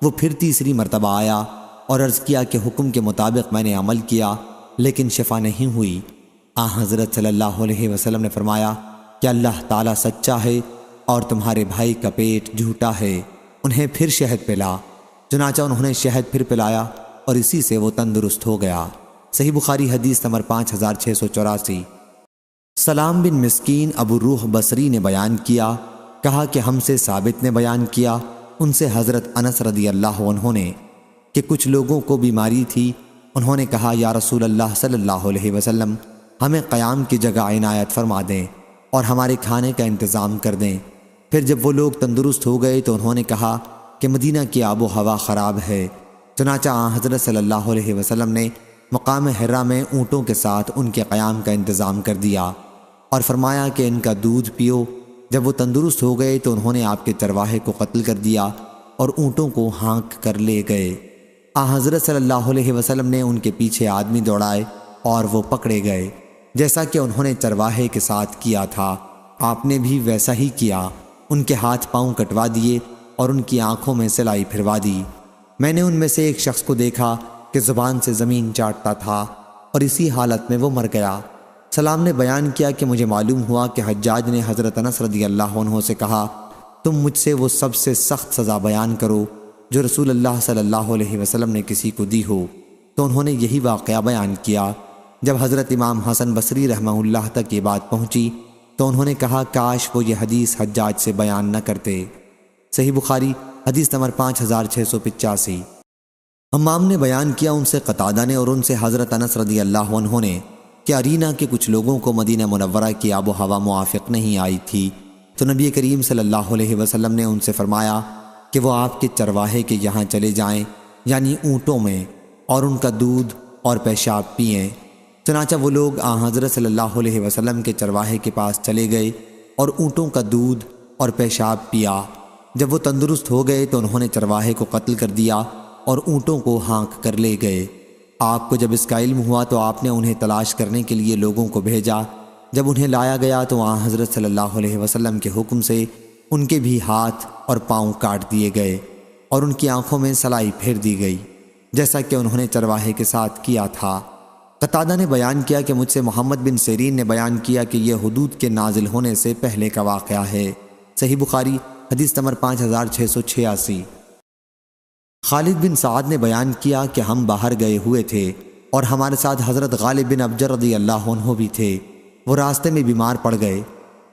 وہ پھر تیسری مرتبہ آیا اور عرض کیا کہ حکم کے مطابق میں نے عمل کیا لیکن شفا نہیں ہوئی۔ حضرت صلی اللہ علیہ وسلم نے فرمایا کہ اللہ تعالیٰ سچا ہے اور تمہارے بھائی کا پیٹ جھوٹا ہے، انہیں پھر شہد پلا۔ چنانچہ انہوں نے شہد پھر پلایا اور اسی سے وہ تندرست ہو گیا۔ صحیح بخاری حدیث نمبر 5684۔ سلام بن مسکین ابو روح بصری نے بیان کیا، کہا کہ ہم سے ثابت نے بیان کیا، ان سے حضرت انس رضی اللہ عنہ نے کہ کچھ لوگوں کو بیماری تھی، انہوں نے کہا یا رسول اللہ صلی اللہ علیہ وسلم، ہمیں قیام کی جگہ عنایت فرما دیں اور ہمارے کھانے کا انتظام کر دیں۔ پھر جب وہ لوگ تندرست ہو گئے تو انہوں نے کہا کہ مدینہ کی آب و ہوا خراب ہے چنانچہ حضرت صلی اللہ علیہ وسلم نے مقام حرا میں اونٹوں کے ساتھ ان کے قیام کا انتظام کر دیا اور فرمایا کہ ان کا دودھ پیو۔ جب وہ تندرست ہو گئے تو انہوں نے آپ کے چرواہے کو قتل کر دیا اور اونٹوں کو ہانک کر لے گئے۔ حضرت صلی اللہ علیہ وسلم نے ان کے پیچھے آدمی دوڑائے اور وہ پکڑے گئے، جیسا کہ انہوں نے چرواہے کے ساتھ کیا تھا آپ نے بھی ویسا ہی کیا۔ ان کے ہاتھ پاؤں کٹوا دیے اور ان کی آنکھوں میں سلائی پھروا دی۔ میں نے ان میں سے ایک شخص کو دیکھا کہ زبان سے زمین چاٹتا تھا اور اسی حالت میں وہ مر گیا۔ سلام نے بیان کیا کہ مجھے معلوم ہوا کہ حجاج نے حضرت انس رضی اللہ عنہ سے کہا، تم مجھ سے وہ سب سے سخت سزا بیان کرو جو رسول اللہ صلی اللہ علیہ وسلم نے کسی کو دی ہو۔ تو انہوں نے یہی واقعہ بیان کیا۔ جب حضرت امام حسن بصری رحمہ اللہ تک یہ بات پہنچی تو انہوں نے کہا کاش وہ یہ حدیث حجاج سے بیان نہ کرتے۔ صحیح بخاری حدیث نمبر 5685۔ حمام نے بیان کیا ان سے قتادہ نے اور ان سے حضرت انس رضی اللہ عنہ نے کہ ارینا کے کچھ لوگوں کو مدینہ منورہ کی آب و ہوا موافق نہیں آئی تھی، تو نبی کریم صلی اللہ علیہ وسلم نے ان سے فرمایا کہ وہ آپ کے چرواہے کے یہاں چلے جائیں، یعنی اونٹوں میں، اور ان کا دودھ اور پیشاب پئیں۔ چنانچہ وہ لوگ حضرت صلی اللہ علیہ وسلم کے چرواہے کے پاس چلے گئے اور اونٹوں کا دودھ اور پیشاب پیا۔ جب وہ تندرست ہو گئے تو انہوں نے چرواہے کو قتل کر دیا اور اونٹوں کو ہانک کر لے گئے۔ آپ کو جب اس کا علم ہوا تو آپ نے انہیں تلاش کرنے کے لیے لوگوں کو بھیجا۔ جب انہیں لایا گیا تو حضرت صلی اللہ علیہ وسلم کے حکم سے ان کے بھی ہاتھ اور پاؤں کاٹ دیے گئے اور ان کی آنکھوں میں سلائی پھیر دی گئی، جیسا کہ انہوں نے چرواہے کے ساتھ کیا تھا۔ قتادہ نے بیان کیا کہ مجھ سے محمد بن سیرین نے بیان کیا کہ یہ حدود کے نازل ہونے سے پہلے کا واقعہ ہے۔ صحیح بخاری حدیث نمبر 5686۔ خالد بن سعد نے بیان کیا کہ ہم باہر گئے ہوئے تھے اور ہمارے ساتھ حضرت غالب بن ابجر رضی اللہ عنہ بھی تھے۔ وہ راستے میں بیمار پڑ گئے،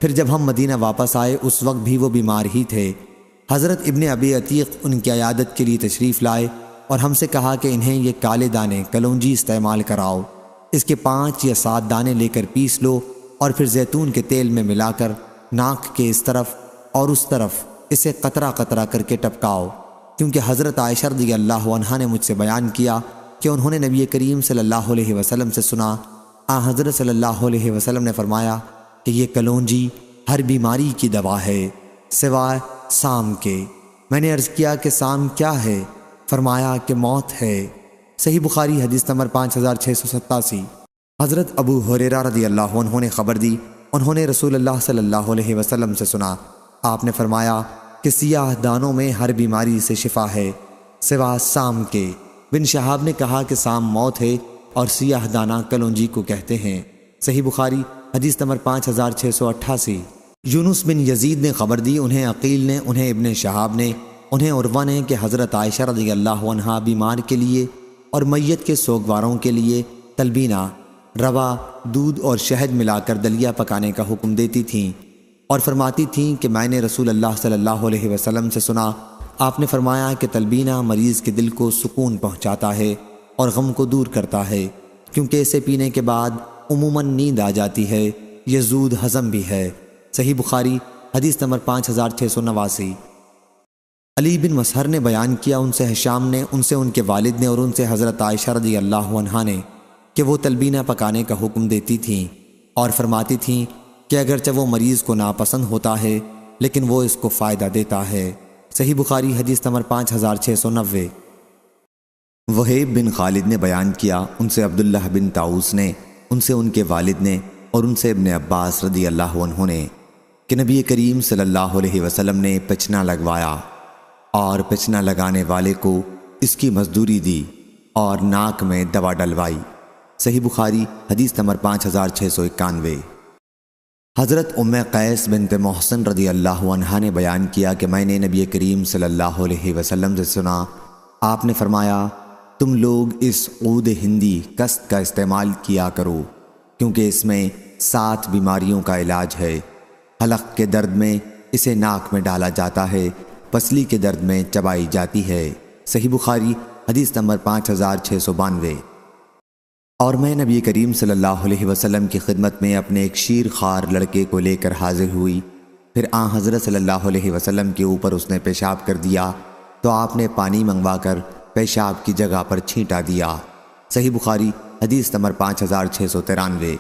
پھر جب ہم مدینہ واپس آئے اس وقت بھی وہ بیمار ہی تھے۔ حضرت ابن ابی عتیق ان کی عیادت کے لیے تشریف لائے اور ہم سے کہا کہ انہیں یہ کالے دانے کلونجی استعمال کراؤ، اس کے 5 یا 7 دانے لے کر پیس لو اور پھر زیتون کے تیل میں ملا کر ناک کے اس طرف اور اس طرف اسے قطرہ قطرہ کر کے ٹپکاؤ، کیونکہ حضرت عائشہ رضی اللہ عنہا نے مجھ سے بیان کیا کہ انہوں نے نبی کریم صلی اللہ علیہ وسلم سے سنا، حضرت صلی اللہ علیہ وسلم نے فرمایا کہ یہ کلونجی ہر بیماری کی دوا ہے سوائے سام کے۔ میں نے عرض کیا کہ سام کیا ہے؟ فرمایا کہ موت ہے۔ صحیح بخاری حدیث نمبر 5687۔ حضرت ابو ہریرہ رضی اللہ عنہ نے خبر دی، انہوں نے رسول اللہ صلی اللہ علیہ وسلم سے سنا، آپ نے فرمایا کہ سیاہ دانوں میں ہر بیماری سے شفا ہے سوا سام کے۔ بن شہاب نے کہا کہ سام موت ہے اور سیاہ دانہ کلونجی کو کہتے ہیں۔ صحیح بخاری حدیث نمبر 5688۔ یونس بن یزید نے خبر دی، انہیں عقیل نے، انہیں ابن شہاب نے، انہیں عروہ نے کہ حضرت عائشہ رضی اللہ عنہا بیمار کے لیے اور میت کے سوگواروں کے لیے تلبینہ، روا، دودھ اور شہد ملا کر دلیا پکانے کا حکم دیتی تھیں اور فرماتی تھیں کہ میں نے رسول اللہ صلی اللہ علیہ وسلم سے سنا، آپ نے فرمایا کہ تلبینہ مریض کے دل کو سکون پہنچاتا ہے اور غم کو دور کرتا ہے، کیونکہ اسے پینے کے بعد عموماً نیند آ جاتی ہے، یہ زود ہضم بھی ہے۔ صحیح بخاری حدیث نمبر 5689۔ علی بن مسہر نے بیان کیا ان سے ہشام نے، ان سے ان کے والد نے اور ان سے حضرت عائشہ رضی اللہ عنہا نے کہ وہ تلبینہ پکانے کا حکم دیتی تھیں اور فرماتی تھیں کہ اگرچہ وہ مریض کو ناپسند ہوتا ہے لیکن وہ اس کو فائدہ دیتا ہے۔ صحیح بخاری حدیث نمبر 5690۔ وہیب بن خالد نے بیان کیا ان سے عبداللہ بن طاؤس نے، ان سے ان کے والد نے اور ان سے ابن عباس رضی اللہ عنہ نے کہ نبی کریم صلی اللہ علیہ وسلم نے پچنا لگوایا اور پچنا لگانے والے کو اس کی مزدوری دی اور ناک میں دوا ڈلوائی۔ صحیح بخاری حدیث نمبر 5691۔ حضرت ام قیس بنت محسن رضی اللہ عنہا نے بیان کیا کہ میں نے نبی کریم صلی اللہ علیہ وسلم سے سنا، آپ نے فرمایا تم لوگ اس عود ہندی کست کا استعمال کیا کرو، کیونکہ اس میں 7 بیماریوں کا علاج ہے۔ حلق کے درد میں اسے ناک میں ڈالا جاتا ہے، پسلی کے درد میں چبائی جاتی ہے۔ صحیح بخاری حدیث نمبر 5692۔ اور میں نبی کریم صلی اللہ علیہ وسلم کی خدمت میں اپنے ایک شیر خوار لڑکے کو لے کر حاضر ہوئی، پھر حضرت صلی اللہ علیہ وسلم کے اوپر اس نے پیشاب کر دیا تو آپ نے پانی منگوا کر پیشاب کی جگہ پر چھینٹا دیا۔ صحیح بخاری حدیث نمبر 5693۔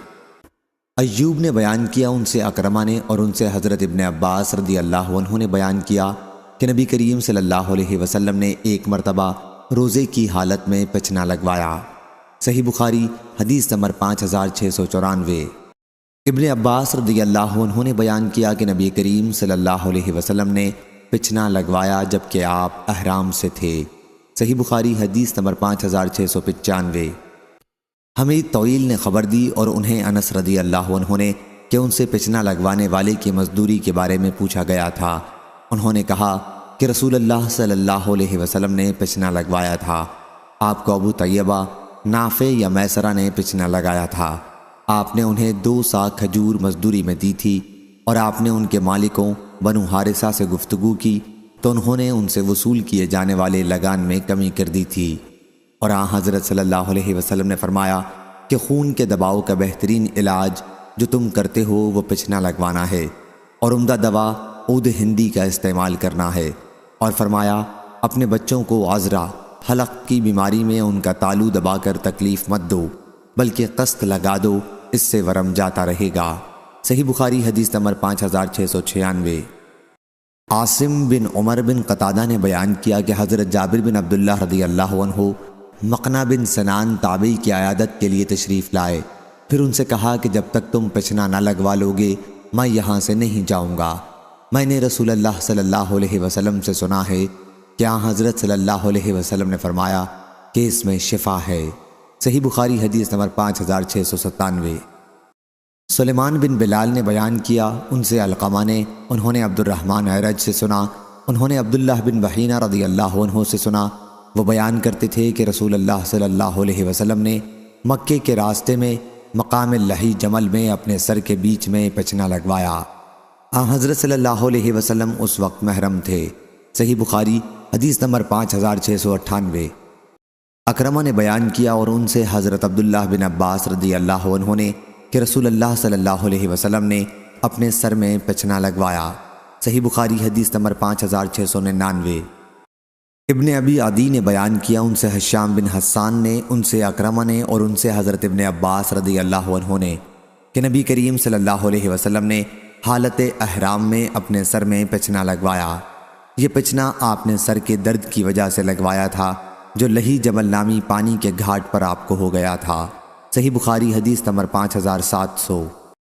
ایوب نے بیان کیا، ان سے اکرمہ نے اور ان سے حضرت ابن عباس رضی اللہ عنہ نے بیان کیا کہ نبی کریم صلی اللہ علیہ وسلم نے ایک مرتبہ روزے کی حالت میں پچنا لگوایا۔ صحیح بخاری حدیث نمبر 5694۔ ابن عباس رضی اللہ عنہ نے بیان کیا کہ نبی کریم صلی اللہ علیہ وسلم نے پچنا لگوایا جبکہ آپ احرام سے تھے۔ صحیح بخاری حدیث نمبر 5695۔ حمید طویل نے خبر دی اور انہیں انس رضی اللہ عنہ نے کہ ان سے پچنا لگوانے والے کی مزدوری کے بارے میں پوچھا گیا تھا۔ انہوں نے کہا کہ رسول اللہ صلی اللہ علیہ وسلم نے پچنا لگوایا تھا۔ آپ کو ابو طیبہ، نافع یا میسرہ نے پچنا لگایا تھا۔ آپ نے انہیں 2 سا کھجور مزدوری میں دی تھی اور آپ نے ان کے مالکوں بنو حارثہ سے گفتگو کی تو انہوں نے ان سے وصول کیے جانے والے لگان میں کمی کر دی تھی، اور آن حضرت صلی اللہ علیہ وسلم نے فرمایا کہ خون کے دباؤ کا بہترین علاج جو تم کرتے ہو وہ پچنا لگوانا ہے، اور عمدہ دوا عود ہندی کا استعمال کرنا ہے، اور فرمایا اپنے بچوں کو عذرا حلق کی بیماری میں ان کا تالو دبا کر تکلیف مت دو بلکہ قسط لگا دو، اس سے ورم جاتا رہے گا۔ صحیح بخاری حدیث نمبر 5696۔ عاصم بن عمر بن قتادہ نے بیان کیا کہ حضرت جابر بن عبداللہ رضی اللہ عنہ مقنع بن سنان تابعی کی عیادت کے لیے تشریف لائے، پھر ان سے کہا کہ جب تک تم پچنا نہ لگوا لوگے میں یہاں سے نہیں جاؤں گا۔ میں نے رسول اللہ صلی اللہ علیہ وسلم سے سنا ہے کہ حضرت صلی اللہ علیہ وسلم نے فرمایا کہ اس میں شفا ہے۔ صحیح بخاری حدیث نمبر 5697۔ سلیمان بن بلال نے بیان کیا، ان سے علقمہ نے، انہوں نے عبد الرحمن اعرج سے سنا، انہوں نے عبداللہ بن بحینہ رضی اللہ عنہ سے سنا، وہ بیان کرتے تھے کہ رسول اللہ صلی اللہ علیہ وسلم نے مکے کے راستے میں مقام اللہی جمل میں اپنے سر کے بیچ میں پچنا لگوایا۔ حضرت صلی اللہ علیہ وسلم اس وقت محرم تھے۔ صحیح بخاری حدیث نمبر 5698۔ اکرمہ نے بیان کیا اور ان سے حضرت عبداللہ بن عباس رضی اللہ عنہ نے کہ رسول اللہ صلی اللہ علیہ وسلم نے اپنے سر میں پچنا لگوایا۔ صحیح بخاری حدیث نمبر 5699۔ ابن ابی عدی نے بیان کیا، ان سے حشام بن حسان نے، ان سے اکرمہ نے اور ان سے حضرت ابن عباس رضی اللہ عنہ نے کہ نبی کریم صلی اللہ علیہ وسلم نے حالت احرام میں اپنے سر میں پچنا لگوایا۔ یہ پچنا آپ نے سر کے درد کی وجہ سے لگوایا تھا جو لہی جمل نامی پانی کے گھاٹ پر آپ کو ہو گیا تھا۔ صحیح بخاری حدیث نمبر 5700۔